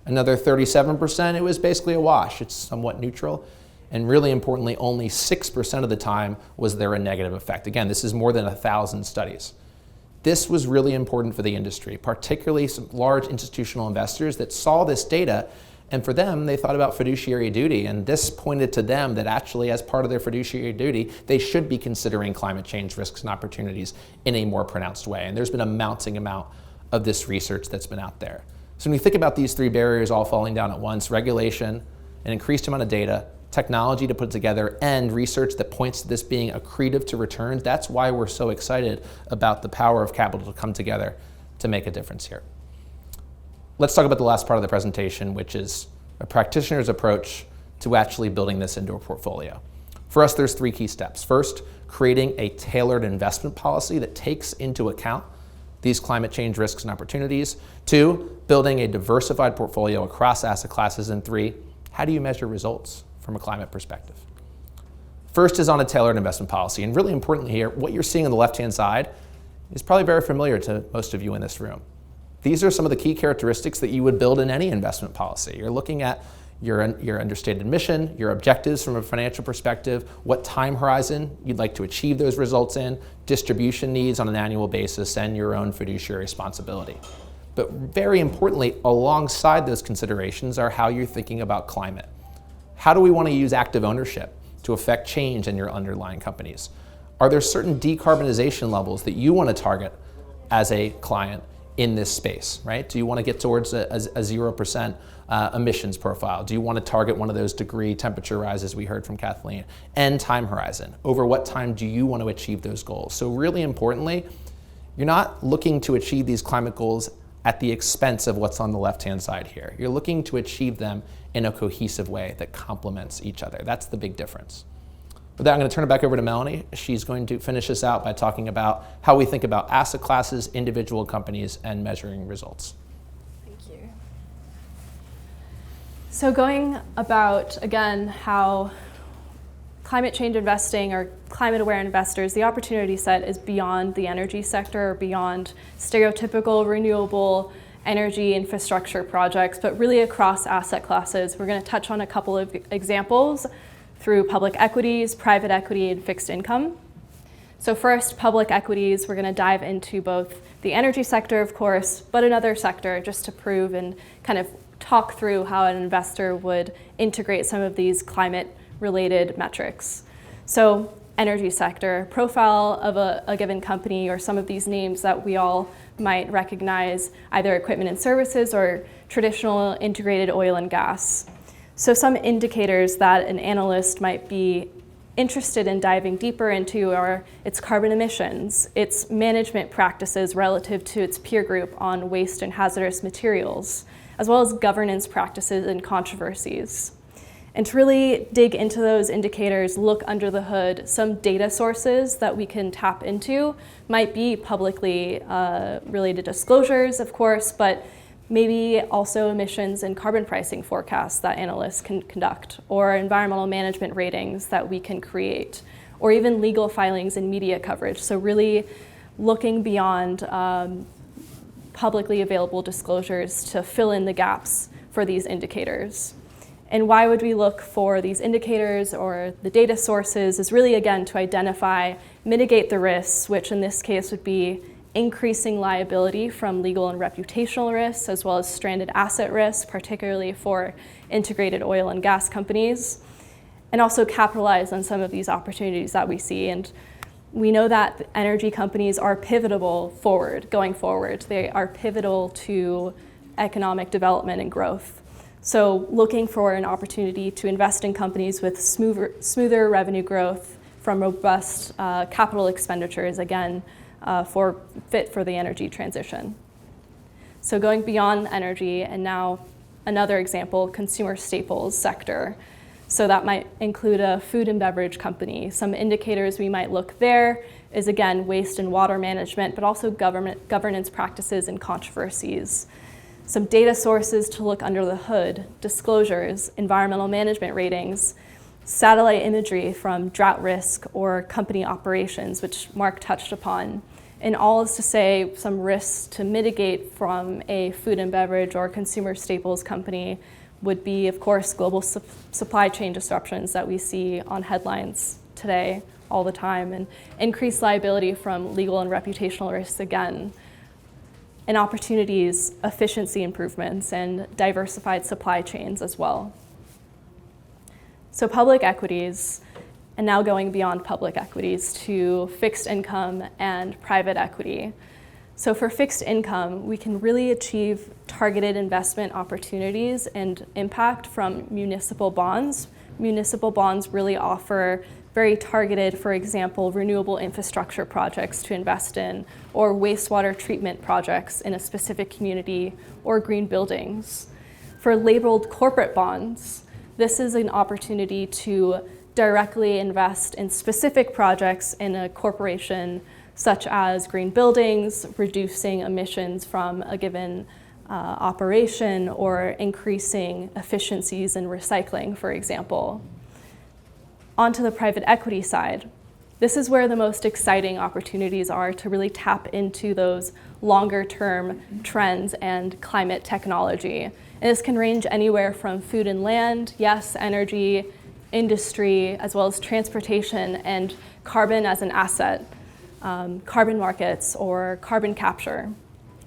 Another 37%, it was basically a wash. It's somewhat neutral. And really importantly, only 6% of the time was there a negative effect. Again, this is more than 1,000 studies. This was really important for the industry, particularly some large institutional investors that saw this data, and for them, they thought about fiduciary duty, and this pointed to them that actually, as part of their fiduciary duty, they should be considering climate change risks and opportunities in a more pronounced way. And there's been a mounting amount of this research that's been out there. So when you think about these three barriers all falling down at once, regulation, an increased amount of data, technology to put it together, and research that points to this being accretive to returns, that's why we're so excited about the power of capital to come together to make a difference here. Let's talk about the last part of the presentation, which is a practitioner's approach to actually building this into a portfolio. For us, there's three key steps. First, creating a tailored investment policy that takes into account these climate change risks and opportunities. Two, building a diversified portfolio across asset classes. And three, how do you measure results from a climate perspective? First is on a tailored investment policy. And really importantly here, what you're seeing on the left-hand side is probably very familiar to most of you in this room. These are some of the key characteristics that you would build in any investment policy. You're looking at your understated mission, your objectives from a financial perspective, what time horizon you'd like to achieve those results in, distribution needs on an annual basis, and your own fiduciary responsibility. But very importantly, alongside those considerations are how you're thinking about climate. How do we want to use active ownership to affect change in your underlying companies? Are there certain decarbonization levels that you want to target as a client in this space, right? Do you want to get towards a 0% emissions profile? Do you want to target one of those degree temperature rises we heard from Kathleen? And time horizon. Over what time do you want to achieve those goals? So really importantly, you're not looking to achieve these climate goals at the expense of what's on the left-hand side here. You're looking to achieve them in a cohesive way that complements each other. That's the big difference. With that, I'm going to turn it back over to Melanie. She's going to finish us out by talking about how we think about asset classes, individual companies, and measuring results. Thank you. So going about, again, how climate change investing or climate aware investors, the opportunity set is beyond the energy sector, or beyond stereotypical renewable energy infrastructure projects, but really across asset classes. We're going to touch on a couple of examples through public equities, private equity, and fixed income. So first, public equities, we're going to dive into both the energy sector, of course, but another sector just to prove and kind of talk through how an investor would integrate some of these climate-related metrics. So energy sector, profile of a given company, or some of these names that we all might recognize, either equipment and services or traditional integrated oil and gas. So some indicators that an analyst might be interested in diving deeper into are its carbon emissions, its management practices relative to its peer group on waste and hazardous materials, as well as governance practices and controversies. And to really dig into those indicators, look under the hood, some data sources that we can tap into might be publicly related disclosures, of course, but maybe also emissions and carbon pricing forecasts that analysts can conduct, or environmental management ratings that we can create, or even legal filings and media coverage. So really looking beyond publicly available disclosures to fill in the gaps for these indicators. And why would we look for these indicators or the data sources is really, again, to identify, mitigate the risks, which in this case would be increasing liability from legal and reputational risks, as well as stranded asset risks, particularly for integrated oil and gas companies, and also capitalize on some of these opportunities that we see. And we know that energy companies are pivotal going forward. They are pivotal to economic development and growth. So looking for an opportunity to invest in companies with smoother revenue growth from robust capital expenditures, again, fit for the energy transition. So going beyond energy, and now another example, consumer staples sector. So that might include a food and beverage company. Some indicators we might look there is, again, waste and water management, but also governance practices and controversies. Some data sources to look under the hood, disclosures, environmental management ratings, satellite imagery from drought risk or company operations, which Mark touched upon. And all is to say some risks to mitigate from a food and beverage or consumer staples company would be, of course, global supply chain disruptions that we see on headlines today all the time, and increased liability from legal and reputational risks again, and opportunities, efficiency improvements, and diversified supply chains as well. So public equities, and now going beyond public equities to fixed income and private equity. So for fixed income, we can really achieve targeted investment opportunities and impact from municipal bonds. Municipal bonds really offer very targeted, for example, renewable infrastructure projects to invest in, or wastewater treatment projects in a specific community, or green buildings. For labeled corporate bonds, this is an opportunity to directly invest in specific projects in a corporation, such as green buildings, reducing emissions from a given operation, or increasing efficiencies in recycling, for example. Onto the private equity side. This is where the most exciting opportunities are to really tap into those longer-term trends and climate technology. And this can range anywhere from food and land, yes, energy, industry, as well as transportation and carbon as an asset, carbon markets, or carbon capture.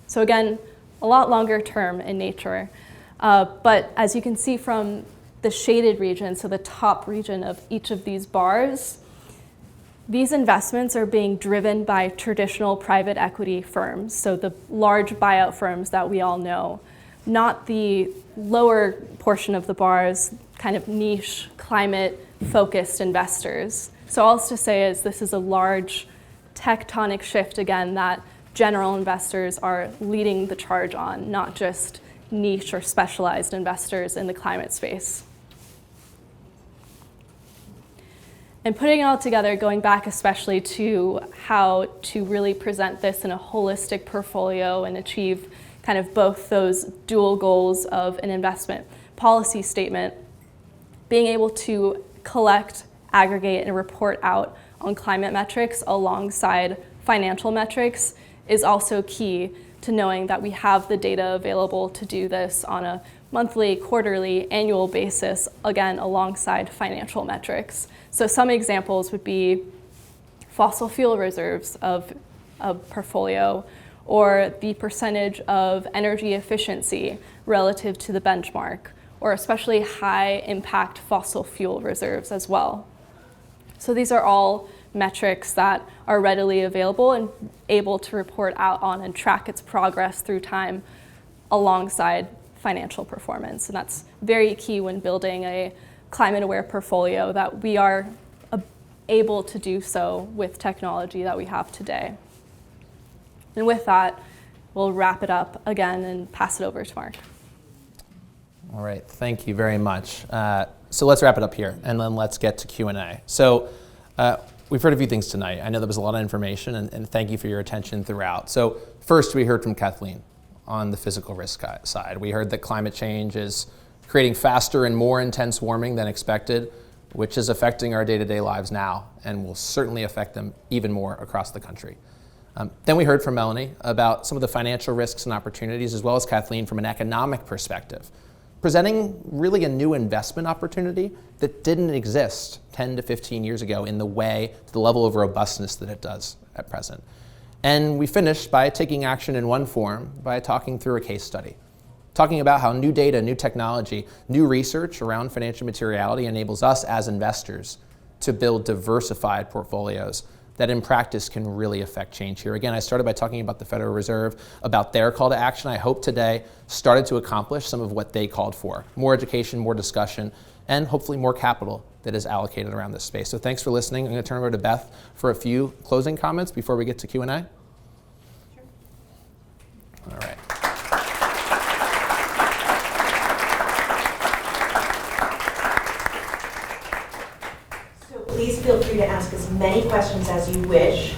So again, a lot longer term in nature. But as you can see from the shaded region, so the top region of each of these bars, these investments are being driven by traditional private equity firms, so the large buyout firms that we all know, not the lower portion of the bars, kind of niche, climate-focused investors. So all to say is this is a large tectonic shift, again, that general investors are leading the charge on, not just niche or specialized investors in the climate space. And putting it all together, going back especially to how to really present this in a holistic portfolio and achieve kind of both those dual goals of an investment policy statement, being able to collect aggregate and report out on climate metrics alongside financial metrics is also key to knowing that we have the data available to do this on a monthly, quarterly, annual basis, again, alongside financial metrics. So some examples would be fossil fuel reserves of a portfolio, or the percentage of energy efficiency relative to the benchmark, or especially high impact fossil fuel reserves as well. So these are all metrics that are readily available and able to report out on and track its progress through time alongside financial performance. And that's very key when building a climate aware portfolio, that we are able to do so with technology that we have today. And with that, we'll wrap it up again and pass it over to Mark. All right, thank you very much. So let's wrap it up here, and then let's get to Q&A. So we've heard a few things tonight. I know there was a lot of information, and thank you for your attention throughout. So first, we heard from Kathleen on the physical risk side. We heard that climate change is creating faster and more intense warming than expected, which is affecting our day-to-day lives now and will certainly affect them even more across the country. Then we heard from Melanie about some of the financial risks and opportunities, as well as Kathleen from an economic perspective, presenting really a new investment opportunity that didn't exist 10 to 15 years ago in the way, to the level of robustness that it does at present. And we finished by taking action in one form by talking through a case study, talking about how new data, new technology, new research around financial materiality enables us as investors to build diversified portfolios that in practice can really affect change here. Again, I started by talking about the Federal Reserve, about their call to action. I hope today started to accomplish some of what they called for: more education, more discussion, and hopefully more capital that is allocated around this space. So thanks for listening. I'm going to turn over to Beth for a few closing comments before we get to Q&A. Sure. All right. Please feel free to ask as many questions as you wish.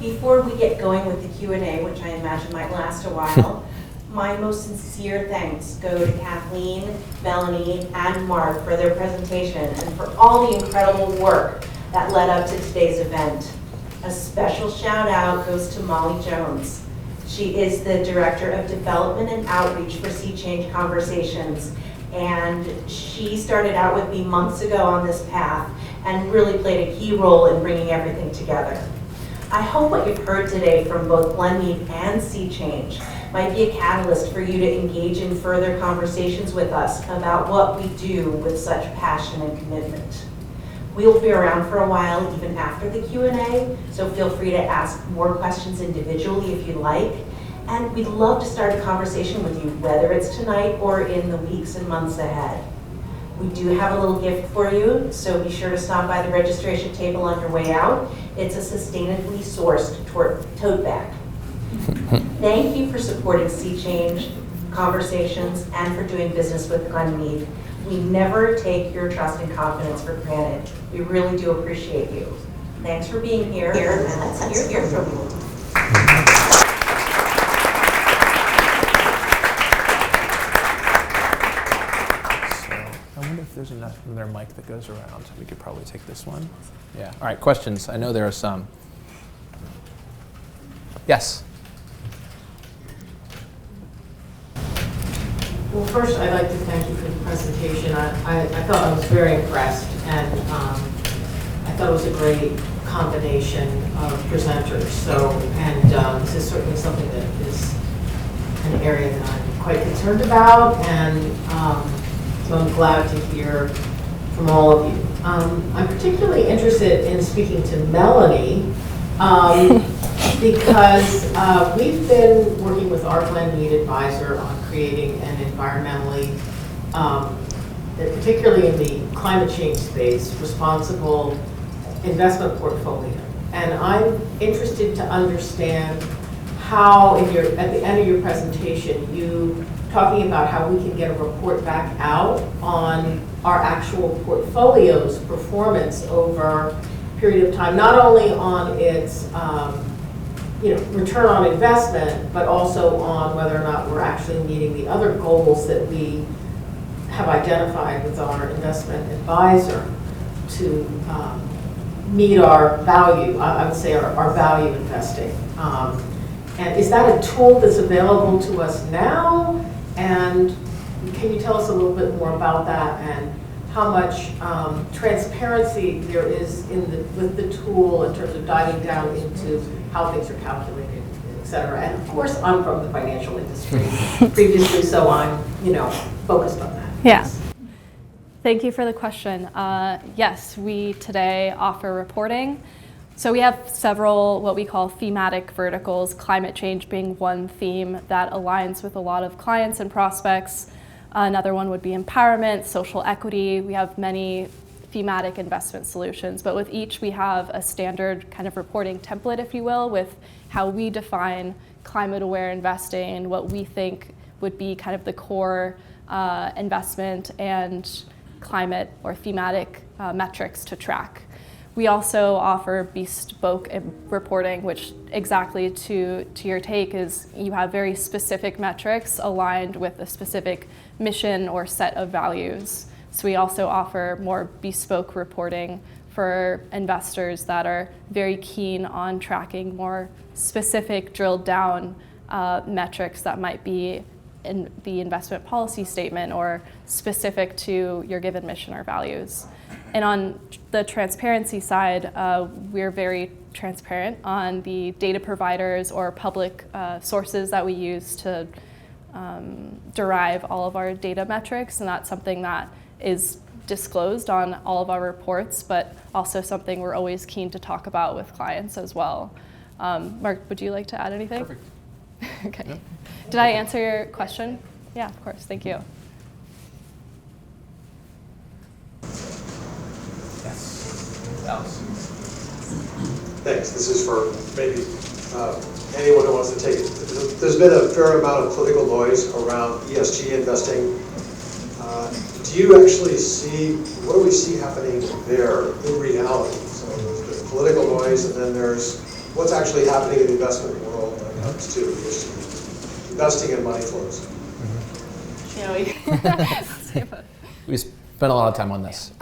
Before we get going with the Q&A, which I imagine might last a while, my most sincere thanks go to Kathleen, Melanie, and Mark for their presentation and for all the incredible work that led up to today's event. A special shout out goes to Molly Jones. She is the Director of Development and Outreach for Sea Change Conversations, and she started out with me months ago on this path and really played a key role in bringing everything together. I hope what you've heard today from both Glenmede and Sea Change might be a catalyst for you to engage in further conversations with us about what we do with such passion and commitment. We'll be around for a while even after the Q&A, so feel free to ask more questions individually if you'd like. And we'd love to start a conversation with you, whether it's tonight or in the weeks and months ahead. We do have a little gift for you, so be sure to stop by the registration table on your way out. It's a sustainably sourced tote bag. Thank you for supporting Sea Change Conversations and for doing business with Glenmede. We never take your trust and confidence for granted. We really do appreciate you. Thanks for being here, and let's hear from you. If there's another mic that goes around, we could probably take this one. Yeah. All right, questions. I know there are some. Yes. Well, first, I'd like to thank you for the presentation. I thought I was very impressed, and I thought it was a great combination of presenters. So, and this is certainly something that is an area that I'm quite concerned about, and so I'm glad to hear from all of you. I'm particularly interested in speaking to Melanie because we've been working with our Glenmede advisor on creating an environmentally, particularly in the climate change space, responsible investment portfolio. And I'm interested to understand how, at the end of your presentation, you talking about how we can get a report back out on our actual portfolio's performance over a period of time, not only on its return on investment, but also on whether or not we're actually meeting the other goals that we have identified with our investment advisor. to meet our value, I would say our value investing. And is that a tool that's available to us now? And can you tell us a little bit more about that and how much transparency there is with the tool in terms of diving down into how things are calculated, et cetera? And of course, I'm from the financial industry previously, so I'm focused on that. Yeah. Thank you for the question. Yes, we today offer reporting. So we have several what we call thematic verticals, climate change being one theme that aligns with a lot of clients and prospects. Another one would be empowerment, social equity. We have many thematic investment solutions, but with each we have a standard kind of reporting template, if you will, with how we define climate-aware investing, what we think would be kind of the core investment and climate or thematic metrics to track. We also offer bespoke reporting, which exactly to your take is you have very specific metrics aligned with a specific mission or set of values. So we also offer more bespoke reporting for investors that are very keen on tracking more specific drilled down metrics that might be in the investment policy statement or specific to your given mission or values. And on the transparency side, we're very transparent on the data providers or public sources that we use to derive all of our data metrics, and that's something that is disclosed on all of our reports, but also something we're always keen to talk about with clients as well. Mark, would you like to add anything? Perfect. Okay. Yeah. Did I answer your question? Yeah, of course. Thank you. Yes. Alex. Thanks. This is for maybe anyone who wants to take it. There's been a fair amount of political noise around ESG investing. Do you actually see, what do we see happening there in reality? So there's the political noise, and then there's what's actually happening in the investment world when it comes to ESG, investing and money flows. We spent a lot of time on this.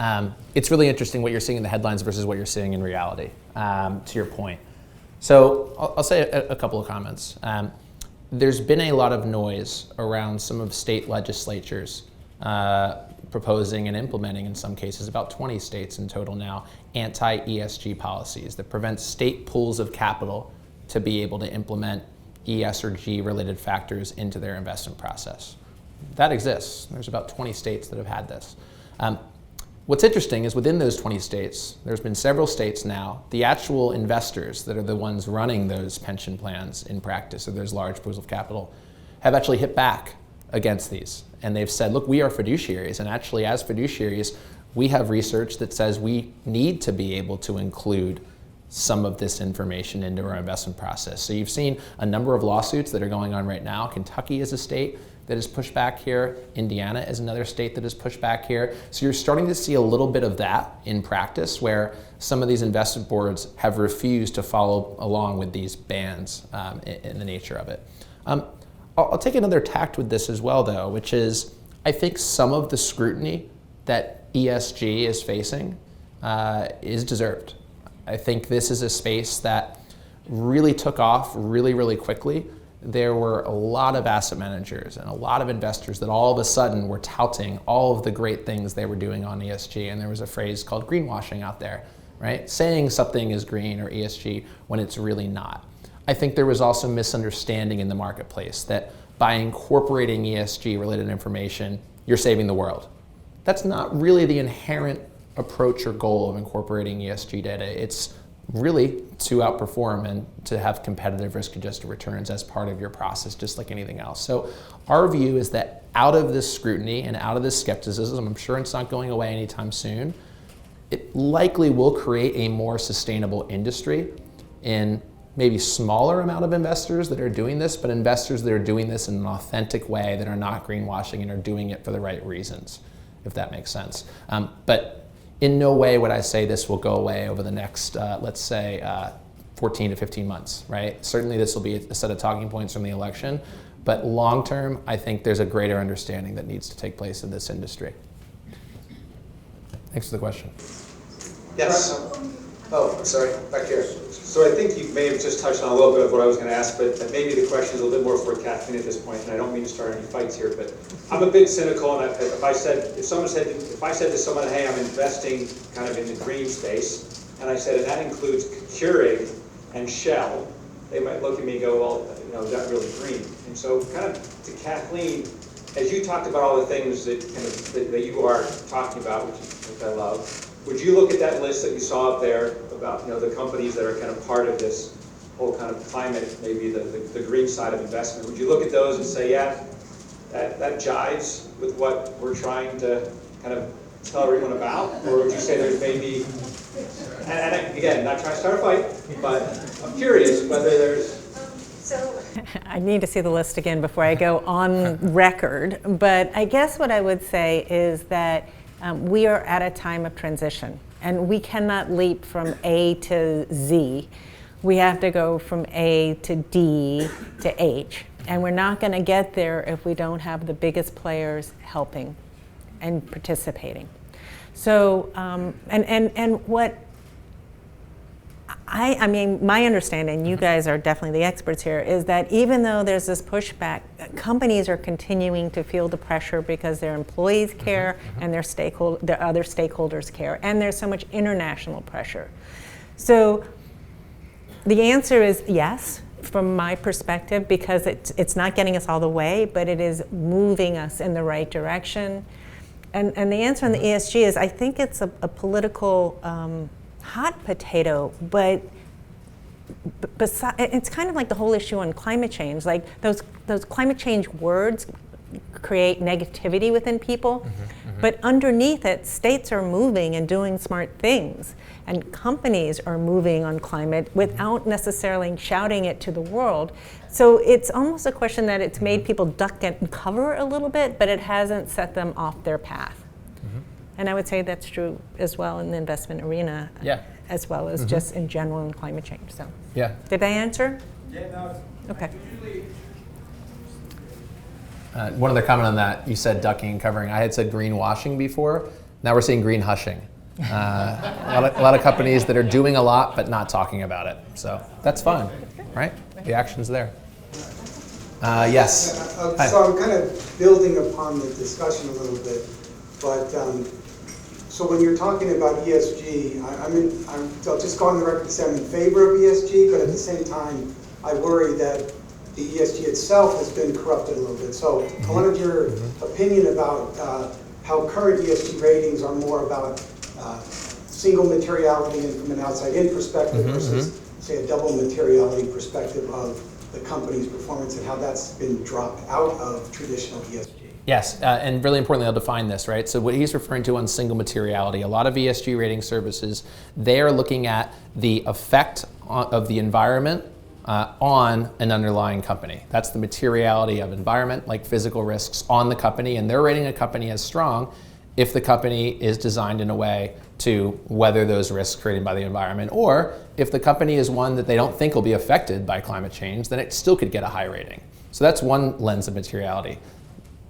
It's really interesting what you're seeing in the headlines versus what you're seeing in reality, to your point. So I'll say a couple of comments. There's been a lot of noise around some of state legislatures proposing and implementing, in some cases, about 20 states in total now, anti-ESG policies that prevent state pools of capital to be able to implement ES or G related factors into their investment process. That exists. There's about 20 states that have had this. What's interesting is within those 20 states, there's been several states now, the actual investors that are the ones running those pension plans in practice, or those large pools of capital, have actually hit back against these. And they've said, look, we are fiduciaries, and actually as fiduciaries, we have research that says we need to be able to include some of this information into our investment process. So you've seen a number of lawsuits that are going on right now. Kentucky is a state that has pushed back here. Indiana is another state that has pushed back here. So you're starting to see a little bit of that in practice where some of these investment boards have refused to follow along with these bans in the nature of it. I'll take another tact with this as well, though, which is I think some of the scrutiny that ESG is facing is deserved. I think this is a space that really took off really, really quickly. There were a lot of asset managers and a lot of investors that all of a sudden were touting all of the great things they were doing on ESG, and there was a phrase called greenwashing out there, right? Saying something is green or ESG when it's really not. I think there was also misunderstanding in the marketplace that by incorporating ESG related information, you're saving the world. That's not really the inherent approach or goal of incorporating ESG data. It's really to outperform and to have competitive risk-adjusted returns as part of your process, just like anything else. So our view is that out of this scrutiny and out of this skepticism, I'm sure it's not going away anytime soon, it likely will create a more sustainable industry in maybe smaller amount of investors that are doing this, but investors that are doing this in an authentic way that are not greenwashing and are doing it for the right reasons, if that makes sense. But in no way would I say this will go away over the next, let's say, 14 to 15 months, right? Certainly this will be a set of talking points from the election, but long term, I think there's a greater understanding that needs to take place in this industry. Thanks for the question. Yes. Oh, I'm sorry, back here. So I think you may have just touched on a little bit of what I was going to ask, but maybe the question is a little bit more for Kathleen at this point, and I don't mean to start any fights here, but I'm a bit cynical, and if I said to someone, hey, I'm investing kind of in the green space, and I said, and that includes Keurig and Shell, they might look at me and go, well, you know, is that really green? And so kind of to Kathleen, as you talked about all the things that that you are talking about, which I love, would you look at that list that you saw up there about, you know, the companies that are kind of part of this whole kind of climate, maybe the green side of investment? Would you look at those and say, yeah, that jives with what we're trying to kind of tell everyone about? Or would you say there's maybe, and again, not trying to start a fight, but I'm curious whether there's. I need to see the list again before I go on record, but I guess what I would say is that we are at a time of transition, and we cannot leap from A to Z. We have to go from A to D to H, and we're not going to get there if we don't have the biggest players helping and participating. So, and what I mean, my understanding, you guys are definitely the experts here, is that even though there's this pushback, companies are continuing to feel the pressure because their employees care and their other stakeholders care, and there's so much international pressure. So the answer is yes, from my perspective, because it's not getting us all the way, but it is moving us in the right direction. And the answer on the ESG is, I think it's a political hot potato, but it's kind of like the whole issue on climate change. Like those climate change words create negativity within people, but underneath it, states are moving and doing smart things, and companies are moving on climate without necessarily shouting it to the world. So it's almost a question that it's made people duck and cover a little bit, but it hasn't set them off their path. And I would say that's true as well in the investment arena, as well as just in general in climate change. So, did I answer? Yeah, no. Okay. One other comment on that, you said ducking and covering. I had said greenwashing before. Now we're seeing green hushing. A lot of companies that are doing a lot but not talking about it. So that's fine, right? The action's there. Yes. So I'm kind of building upon the discussion a little bit, but so when you're talking about ESG, I'll just go on the record to say I'm in favor of ESG, but at the same time, I worry that the ESG itself has been corrupted a little bit. So I wanted your opinion about how current ESG ratings are more about single materiality and from an outside-in perspective versus, say, a double materiality perspective of the company's performance and how that's been dropped out of traditional ESG. Yes, and really importantly, I'll define this, right? So what he's referring to on single materiality, a lot of ESG rating services, they are looking at the effect of the environment on an underlying company. That's the materiality of environment, like physical risks on the company, and they're rating a company as strong if the company is designed in a way to weather those risks created by the environment, or if the company is one that they don't think will be affected by climate change, then it still could get a high rating. So that's one lens of materiality.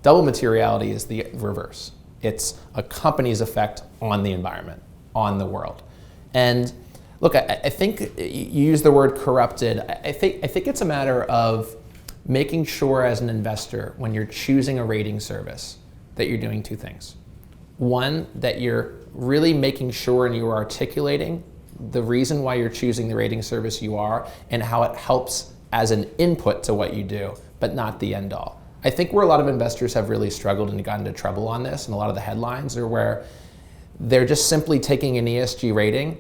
Double materiality is the reverse. It's a company's effect on the environment, on the world. And look, I think you use the word corrupted. I think it's a matter of making sure as an investor, when you're choosing a rating service, that you're doing two things. One, that you're really making sure and you are articulating the reason why you're choosing the rating service you are and how it helps as an input to what you do, but not the end all. I think where a lot of investors have really struggled and gotten into trouble on this, and a lot of the headlines are where they're just simply taking an ESG rating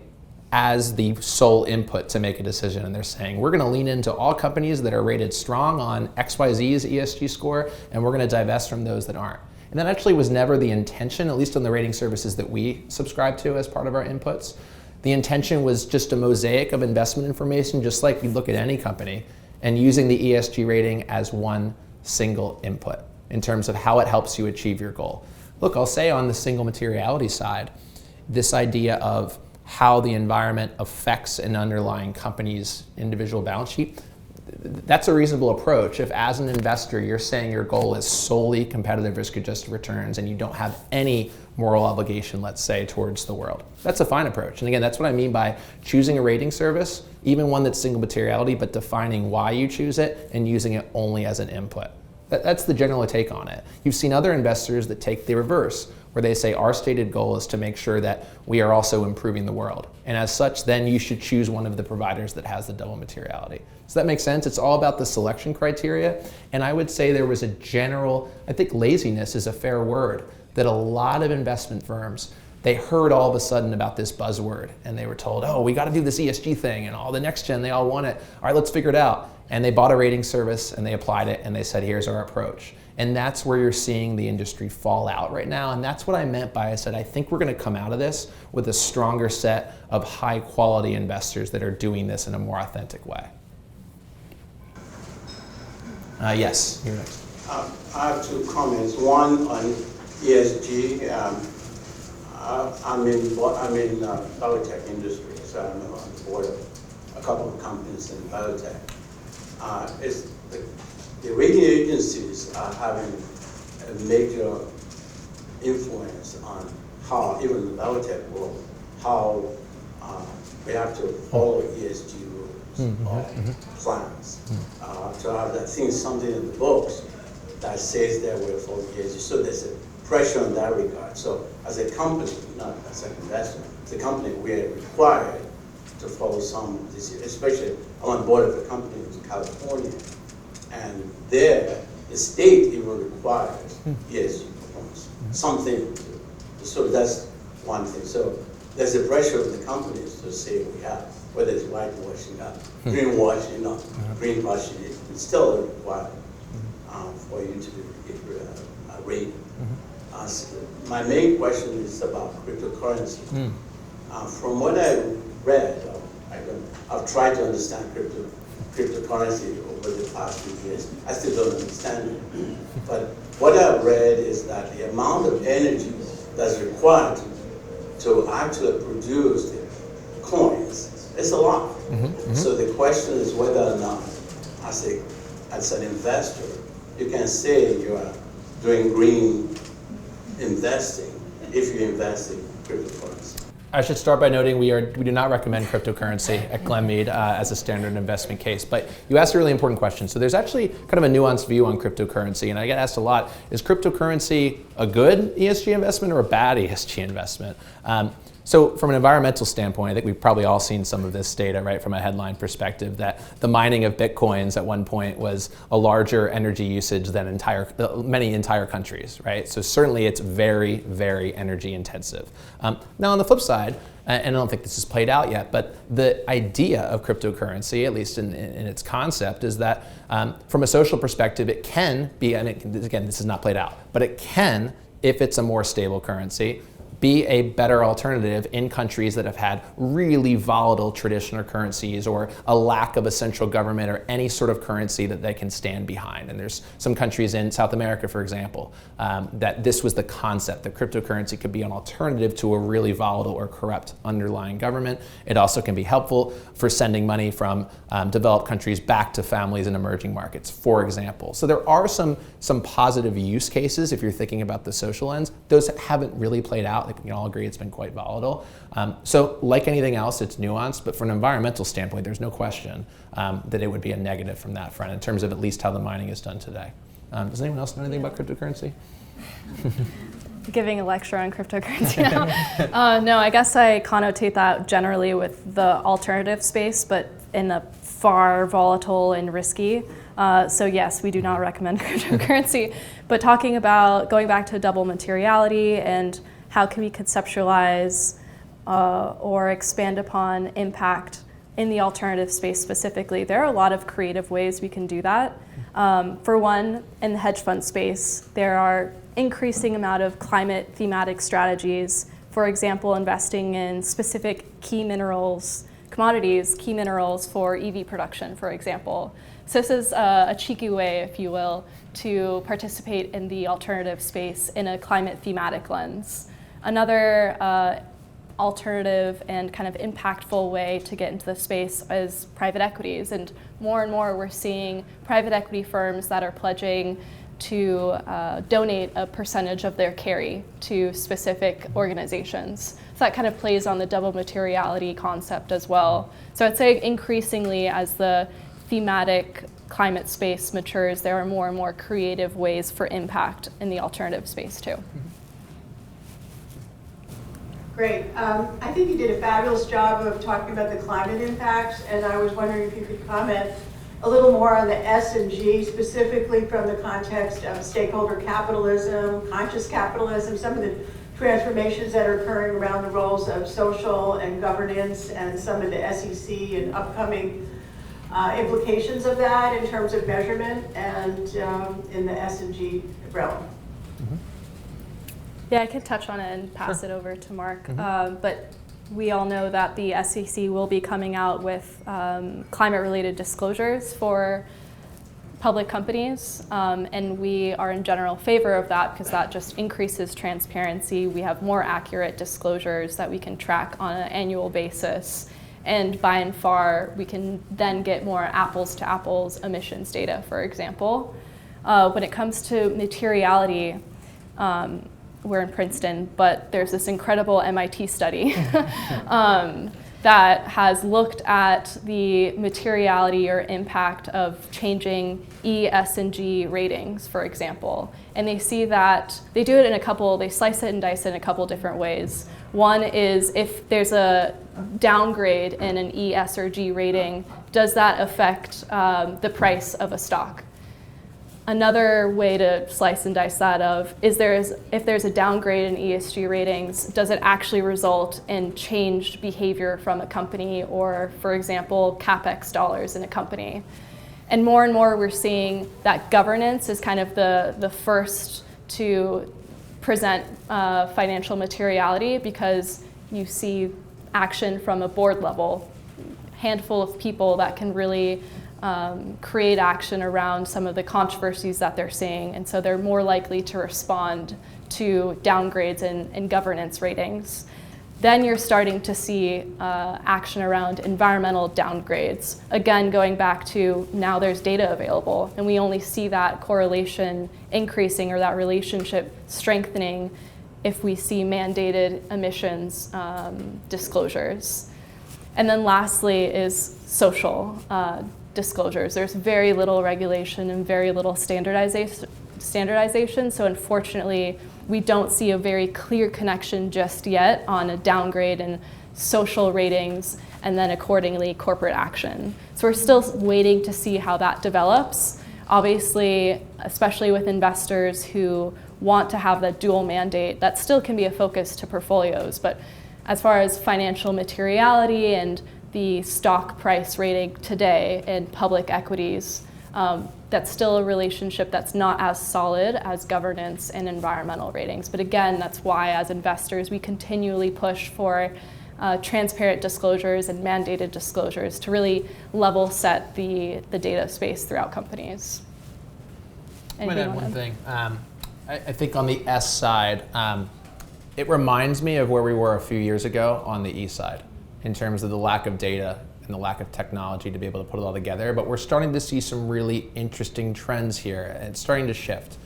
as the sole input to make a decision. And they're saying, we're going to lean into all companies that are rated strong on XYZ's ESG score, and we're going to divest from those that aren't. And that actually was never the intention, at least on the rating services that we subscribe to as part of our inputs. The intention was just a mosaic of investment information, just like you look at any company, and using the ESG rating as one single input in terms of how it helps you achieve your goal. Look, I'll say on the single materiality side, this idea of how the environment affects an underlying company's individual balance sheet, that's a reasonable approach. If as an investor, you're saying your goal is solely competitive risk-adjusted returns and you don't have any moral obligation, let's say, towards the world. That's a fine approach. And again, that's what I mean by choosing a rating service, even one that's single materiality, but defining why you choose it and using it only as an input. That's the general take on it. You've seen other investors that take the reverse, where they say our stated goal is to make sure that we are also improving the world. And as such, then you should choose one of the providers that has the double materiality. Does that make sense? It's all about the selection criteria. And I would say there was a general, I think laziness is a fair word, that a lot of investment firms, they heard all of a sudden about this buzzword and they were told, oh, we got to do this ESG thing and all the next gen, they all want it. All right, let's figure it out. And they bought a rating service and they applied it and they said, here's our approach. And that's where you're seeing the industry fall out right now. And that's what I meant by I said, I think we're going to come out of this with a stronger set of high quality investors that are doing this in a more authentic way. Yes, you're next. I have two comments. One on ESG. I'm in biotech industry, so I'm on the board of a couple of companies in biotech. The rating agencies are having a major influence on how, even the biotech world, how we have to follow ESG rules or plans. So I think something in the books that says that we're for ESG. So there's a pressure in that regard. So as a company, not as an investor, as a company, we are required to follow some of this, especially I'm on board of a company in California. And there, the state even requires ESG performance, something. So that's one thing. So there's a pressure of the companies to say we have, whether it's whitewashing or greenwashing or greenwashing, it's still required for you to get a rating. My main question is about cryptocurrency. From what I read, I've tried to understand cryptocurrency over the past few years. I still don't understand it. But what I've read is that the amount of energy that's required to actually produce the coins is a lot. So the question is whether or not, as an investor, you can say you are doing green investing if you invest in cryptocurrency. I should start by noting we do not recommend cryptocurrency at Glenmede as a standard investment case, but you asked a really important question. So there's actually kind of a nuanced view on cryptocurrency, and I get asked a lot, is cryptocurrency a good ESG investment or a bad ESG investment? So from an environmental standpoint, I think we've probably all seen some of this data, right, from a headline perspective, that the mining of Bitcoins at one point was a larger energy usage than many entire countries, right? So certainly it's very, very energy intensive. Now on the flip side, and I don't think this is played out yet, but the idea of cryptocurrency, at least in its concept, is that from a social perspective, it can be, and again, this is not played out, but it can, if it's a more stable currency, be a better alternative in countries that have had really volatile traditional currencies or a lack of a central government or any sort of currency that they can stand behind. And there's some countries in South America, for example, that this was the concept, that cryptocurrency could be an alternative to a really volatile or corrupt underlying government. It also can be helpful for sending money from developed countries back to families in emerging markets, for example. So there are some positive use cases if you're thinking about the social lens. Those haven't really played out. I think we can all agree it's been quite volatile. So like anything else, it's nuanced, but from an environmental standpoint, there's no question that it would be a negative from that front in terms of at least how the mining is done today. Does anyone else know anything about cryptocurrency? Giving a lecture on cryptocurrency now. No, I guess I connotate that generally with the alternative space, but in a far volatile and risky. So yes, we do not recommend cryptocurrency. But talking about going back to double materiality and how can we conceptualize or expand upon impact in the alternative space specifically, there are a lot of creative ways we can do that. For one, in the hedge fund space, there are increasing amount of climate thematic strategies. For example, investing in specific key minerals, commodities, key minerals for EV production, for example. So this is a cheeky way, if you will, to participate in the alternative space in a climate thematic lens. Another alternative and kind of impactful way to get into the space is private equities. And more we're seeing private equity firms that are pledging to donate a percentage of their carry to specific organizations. So that kind of plays on the double materiality concept as well. So I'd say increasingly as the thematic climate space matures, there are more and more creative ways for impact in the alternative space too. Great. I think you did a fabulous job of talking about the climate impact, and I was wondering if you could comment a little more on the S and G, specifically from the context of stakeholder capitalism, conscious capitalism, some of the transformations that are occurring around the roles of social and governance, and some of the SEC and upcoming implications of that in terms of measurement and in the S and G realm. Yeah, I could touch on it and pass it over to Mark. But we all know that the SEC will be coming out with climate-related disclosures for public companies, and we are in general favor of that because that just increases transparency. We have more accurate disclosures that we can track on an annual basis, and by and far, we can then get more apples-to-apples emissions data, for example. When it comes to materiality, we're in Princeton, but there's this incredible MIT study that has looked at the materiality or impact of changing E, S, and G ratings, for example. And they see that they do it in they slice it and dice it in a couple different ways. One is if there's a downgrade in an E, S, or G rating, does that affect the price of a stock? Another way to slice and dice that if there's a downgrade in ESG ratings, does it actually result in changed behavior from a company or, for example, CapEx dollars in a company? And more we're seeing that governance is kind of the first to present financial materiality because you see action from a board level, handful of people that can really create action around some of the controversies that they're seeing, and so they're more likely to respond to downgrades in governance ratings. Then you're starting to see action around environmental downgrades. Again, going back to now there's data available, and we only see that correlation increasing or that relationship strengthening if we see mandated emissions disclosures. And then lastly is social disclosures. There's very little regulation and very little standardization, so unfortunately we don't see a very clear connection just yet on a downgrade in social ratings and then accordingly corporate action. So we're still waiting to see how that develops. Obviously, especially with investors who want to have that dual mandate, that still can be a focus to portfolios, but as far as financial materiality and the stock price rating today in public equities, that's still a relationship that's not as solid as governance and environmental ratings. But again, that's why as investors, we continually push for transparent disclosures and mandated disclosures to really level set the data space throughout companies. I might add one thing. I think on the S side, it reminds me of where we were a few years ago on the E side, in terms of the lack of data and the lack of technology to be able to put it all together. But we're starting to see some really interesting trends here, and it's starting to shift.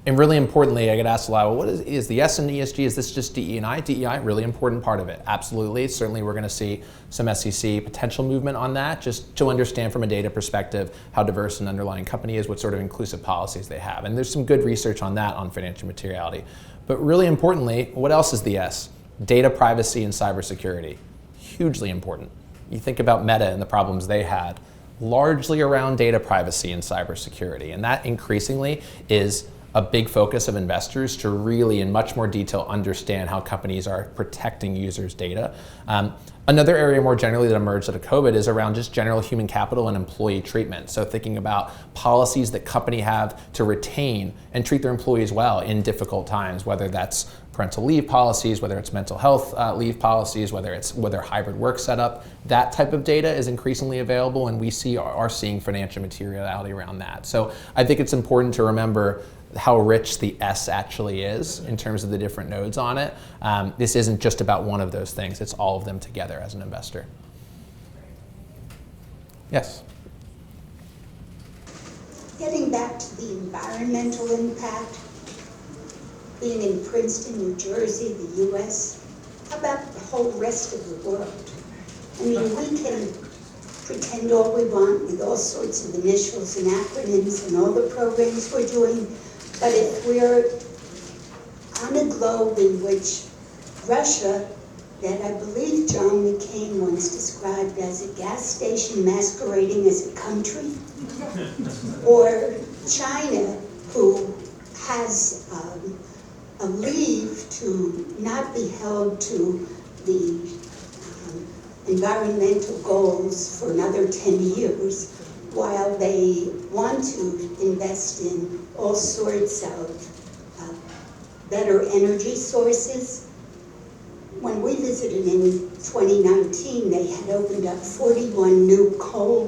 And really importantly, I get asked a lot, well, what is the S in ESG? Is this just DE&I? DEI, really important part of it. Absolutely. Certainly we're going to see some SEC potential movement on that, just to understand from a data perspective how diverse an underlying company is, what sort of inclusive policies they have. And there's some good research on that on financial materiality. But really importantly, what else is the S? Data privacy and cybersecurity. Hugely important. You think about Meta and the problems they had, largely around data privacy and cybersecurity. And that increasingly is a big focus of investors to really in much more detail understand how companies are protecting users' data. Another area more generally that emerged out of COVID is around just general human capital and employee treatment. So thinking about policies that companies have to retain and treat their employees well in difficult times, whether that's parental leave policies, whether it's mental health leave policies, whether hybrid work setup, that type of data is increasingly available, and we are seeing financial materiality around that. So I think it's important to remember how rich the S actually is in terms of the different nodes on it. This isn't just about one of those things, it's all of them together as an investor. Yes? Getting back to the environmental impact, being in Princeton, New Jersey, the US, how about the whole rest of the world? I mean, we can pretend all we want with all sorts of initials and acronyms and all the programs we're doing, but if we're on a globe in which Russia, that I believe John McCain once described as a gas station masquerading as a country, or China, who has a leave to not be held to the environmental goals for another 10 years, while they want to invest in all sorts of better energy sources. When we visited in 2019, they had opened up 41 new coal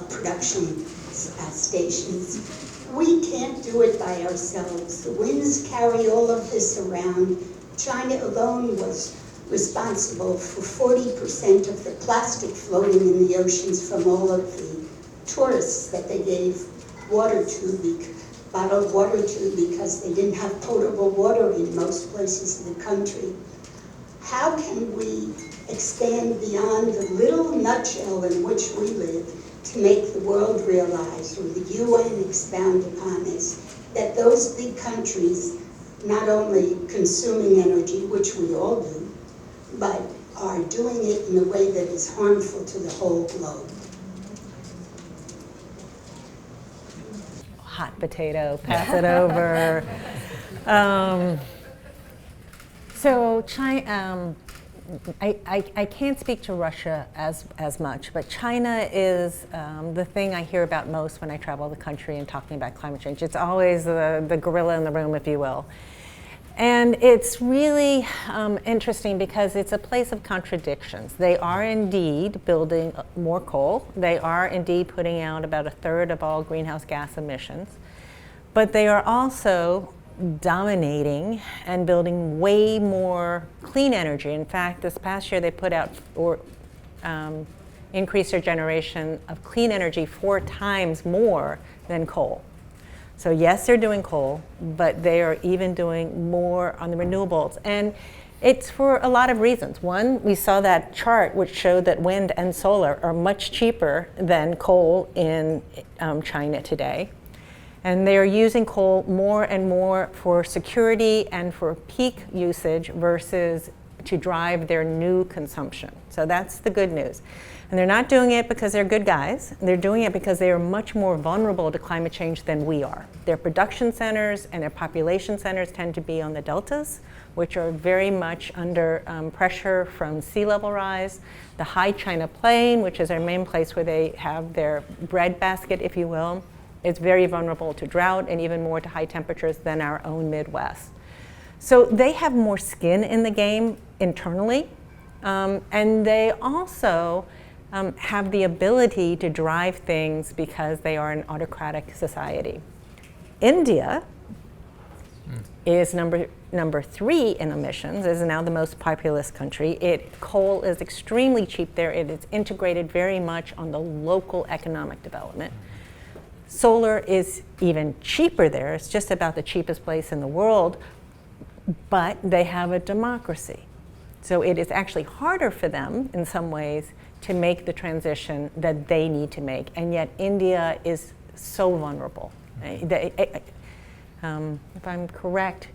production stations. We can't do it by ourselves. The winds carry all of this around. China alone was responsible for 40% of the plastic floating in the oceans from all of the tourists that they gave water to, bottled water to, because they didn't have potable water in most places in the country. How can we expand beyond the little nutshell in which we live to make the world realize, or the UN expound upon this, that those big countries not only consuming energy, which we all do, but are doing it in a way that is harmful to the whole globe? Hot potato, pass it over. So China, I can't speak to Russia as much, but China is the thing I hear about most when I travel the country and talking about climate change. It's always the gorilla in the room, if you will. And it's really interesting because it's a place of contradictions. They are indeed building more coal. They are indeed putting out about 1/3 of all greenhouse gas emissions. But they are also dominating and building way more clean energy. In fact, this past year they put out or increased their generation of clean energy 4 times more than coal. So yes, they're doing coal, but they are even doing more on the renewables. And it's for a lot of reasons. One, we saw that chart which showed that wind and solar are much cheaper than coal in China today. And they're using coal more and more for security and for peak usage versus to drive their new consumption. So that's the good news. And they're not doing it because they're good guys. They're doing it because they are much more vulnerable to climate change than we are. Their production centers and their population centers tend to be on the deltas, which are very much under pressure from sea level rise. The high China Plain, which is our main place where they have their bread basket, if you will, is very vulnerable to drought and even more to high temperatures than our own Midwest. So they have more skin in the game internally, and they also have the ability to drive things because they are an autocratic society. India is number 3 in emissions, is now the most populous country. Coal is extremely cheap there. It is integrated very much on the local economic development. Solar is even cheaper there. It's just about the cheapest place in the world, but they have a democracy. So it is actually harder for them in some ways to make the transition that they need to make. And yet India is so vulnerable. If I'm correct,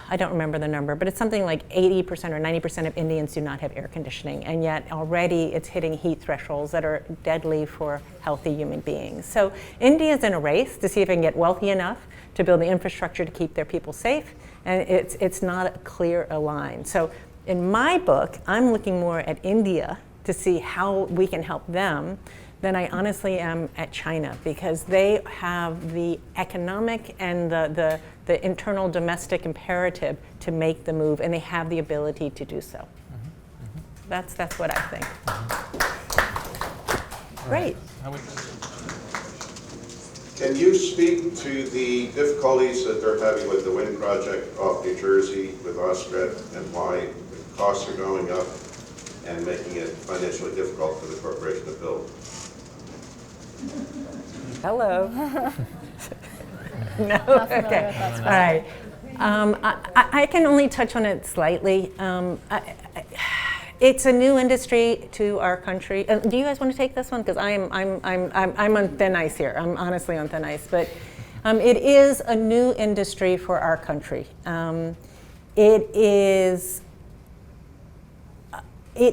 I don't remember the number, but it's something like 80% or 90% of Indians do not have air conditioning, and yet already it's hitting heat thresholds that are deadly for healthy human beings. So India is in a race to see if it can get wealthy enough to build the infrastructure to keep their people safe, and it's not a clear line. So in my book, I'm looking more at India to see how we can help them than I honestly am at China, because they have the economic and the internal domestic imperative to make the move, and they have the ability to do so. That's what I think. Great. Can you speak to the difficulties that they're having with the wind project off New Jersey with Ostred, and why the costs are going up and making it financially difficult for the corporation to build? Hello. No? Okay. All right. I can only touch on it slightly. It's a new industry to our country. Do you guys want to take this one? Because I'm on thin ice here. I'm honestly on thin ice. But it is a new industry for our country. It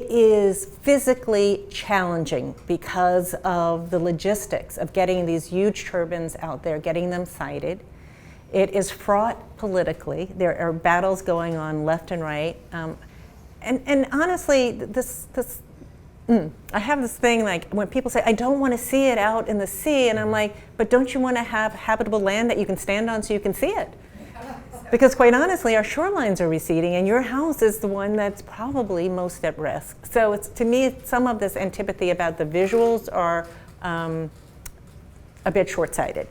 is physically challenging because of the logistics of getting these huge turbines out there, getting them sited. It is fraught politically. There are battles going on left and right. And honestly, I have this thing like when people say, I don't want to see it out in the sea, and I'm like, but don't you want to have habitable land that you can stand on so you can see it? Because quite honestly, our shorelines are receding, and your house is the one that's probably most at risk. So it's, to me, some of this antipathy about the visuals are a bit short-sighted.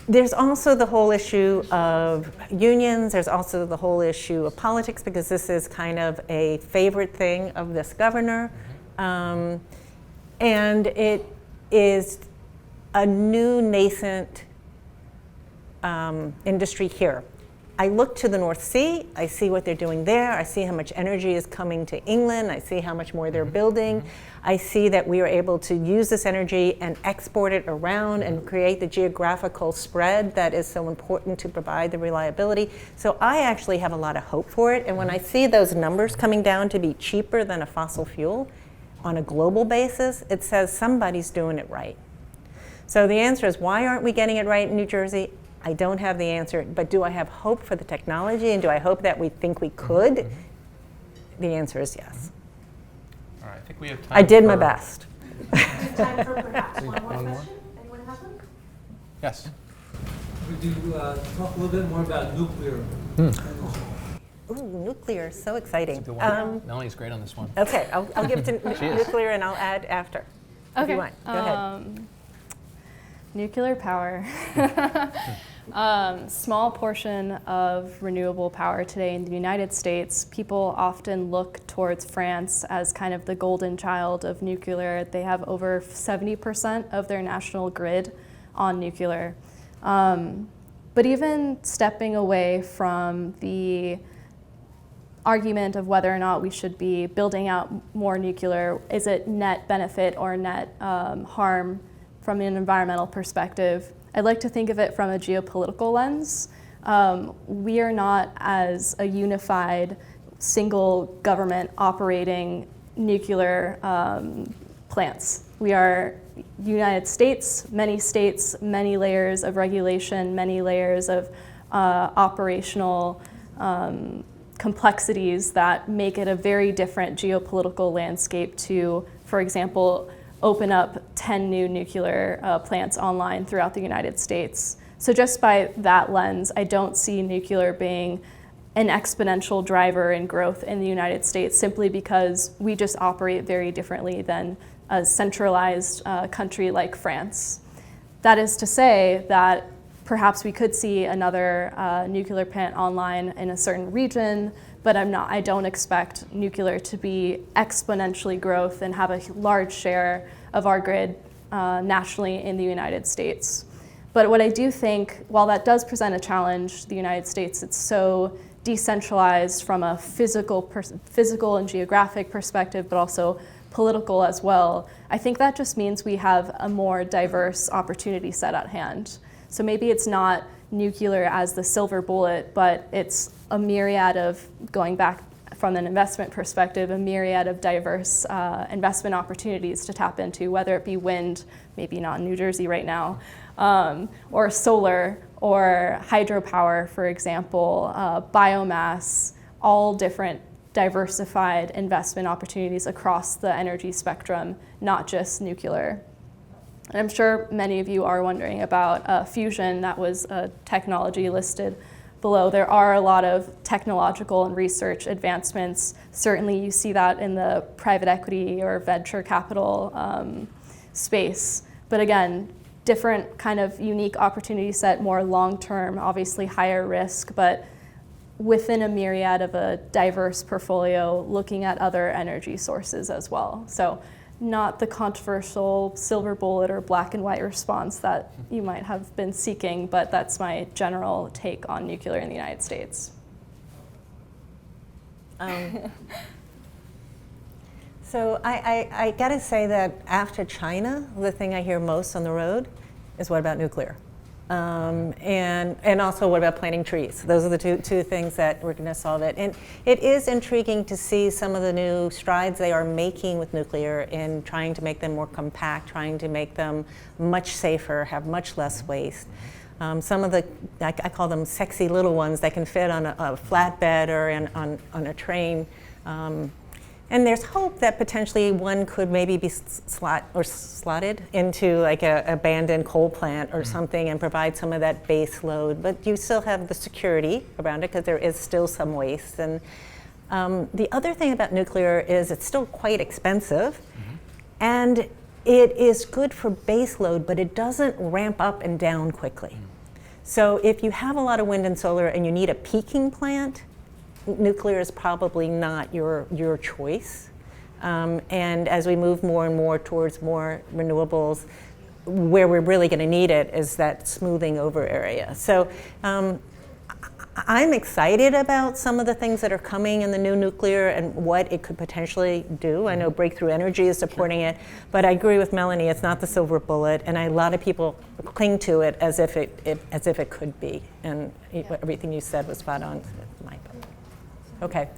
There's also the whole issue of unions. There's also the whole issue of politics, because this is kind of a favorite thing of this governor. And it is a new nascent industry here. I look to the North Sea, I see what they're doing there, I see how much energy is coming to England, I see how much more they're building, I see that we are able to use this energy and export it around and create the geographical spread that is so important to provide the reliability. So I actually have a lot of hope for it, and when I see those numbers coming down to be cheaper than a fossil fuel on a global basis, it says somebody's doing it right. So the answer is, why aren't we getting it right in New Jersey? I don't have the answer, but do I have hope for the technology, and do I hope that we think we could? The answer is yes. All right, I think we have time. I did my best. Time for perhaps one more question? Anyone have one? Yes. Could you talk a little bit more about nuclear? Ooh, nuclear, so exciting. Melanie's great on this one. Okay, I'll give it to nuclear, and I'll add after. Okay. If you want. Go ahead. Nuclear power. Small portion of renewable power today in the United States. People often look towards France as kind of the golden child of nuclear. They have over 70% of their national grid on nuclear. But even stepping away from the argument of whether or not we should be building out more nuclear, is it net benefit or net harm from an environmental perspective? I'd like to think of it from a geopolitical lens. We are not as a unified single government operating nuclear plants. We are United States, many layers of regulation, many layers of operational complexities that make it a very different geopolitical landscape to, for example, open up 10 new nuclear plants online throughout the United States. So just by that lens, I don't see nuclear being an exponential driver in growth in the United States, simply because we just operate very differently than a centralized country like France. That is to say that perhaps we could see another nuclear plant online in a certain region, but I don't expect nuclear to be exponentially growth and have a large share of our grid nationally in the United States. But what I do think, while that does present a challenge, the United States, it's so decentralized from a physical and geographic perspective, but also political as well. I think that just means we have a more diverse opportunity set at hand. So maybe it's not nuclear as the silver bullet, but it's a myriad of, going back from an investment perspective, a myriad of diverse investment opportunities to tap into, whether it be wind, maybe not in New Jersey right now, or solar, or hydropower, for example, biomass, all different diversified investment opportunities across the energy spectrum, not just nuclear. And I'm sure many of you are wondering about fusion. That was a technology listed below. There are a lot of technological and research advancements. Certainly you see that in the private equity or venture capital space. But again, different kind of unique opportunity set, more long-term, obviously higher risk, but within a myriad of a diverse portfolio, looking at other energy sources as well. So not the controversial silver bullet or black and white response that you might have been seeking, but that's my general take on nuclear in the United States. So I gotta say that after China, the thing I hear most on the road is what about nuclear? And also what about planting trees? Those are the two things that we're gonna solve it. And it is intriguing to see some of the new strides they are making with nuclear in trying to make them more compact, trying to make them much safer, have much less waste. Some of the, I call them sexy little ones that can fit on a flatbed or on a train. And there's hope that potentially one could maybe be slotted into like an abandoned coal plant or something and provide some of that base load. But you still have the security around it because there is still some waste. And the other thing about nuclear is it's still quite expensive. And it is good for base load, but it doesn't ramp up and down quickly. So if you have a lot of wind and solar and you need a peaking plant, nuclear is probably not your choice. And as we move more and more towards more renewables, where we're really going to need it is that smoothing over area. So I'm excited about some of the things that are coming in the new nuclear and what it could potentially do. I know Breakthrough Energy is supporting it, but I agree with Melanie, it's not the silver bullet, and a lot of people cling to it as if it could be. And everything you said was spot on. Okay.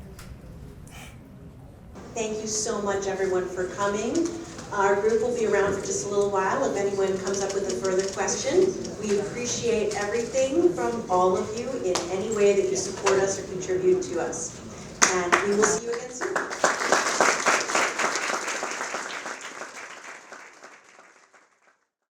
Thank you so much, everyone, for coming. Our group will be around for just a little while if anyone comes up with a further question. We appreciate everything from all of you in any way that you support us or contribute to us. And we will see you again soon.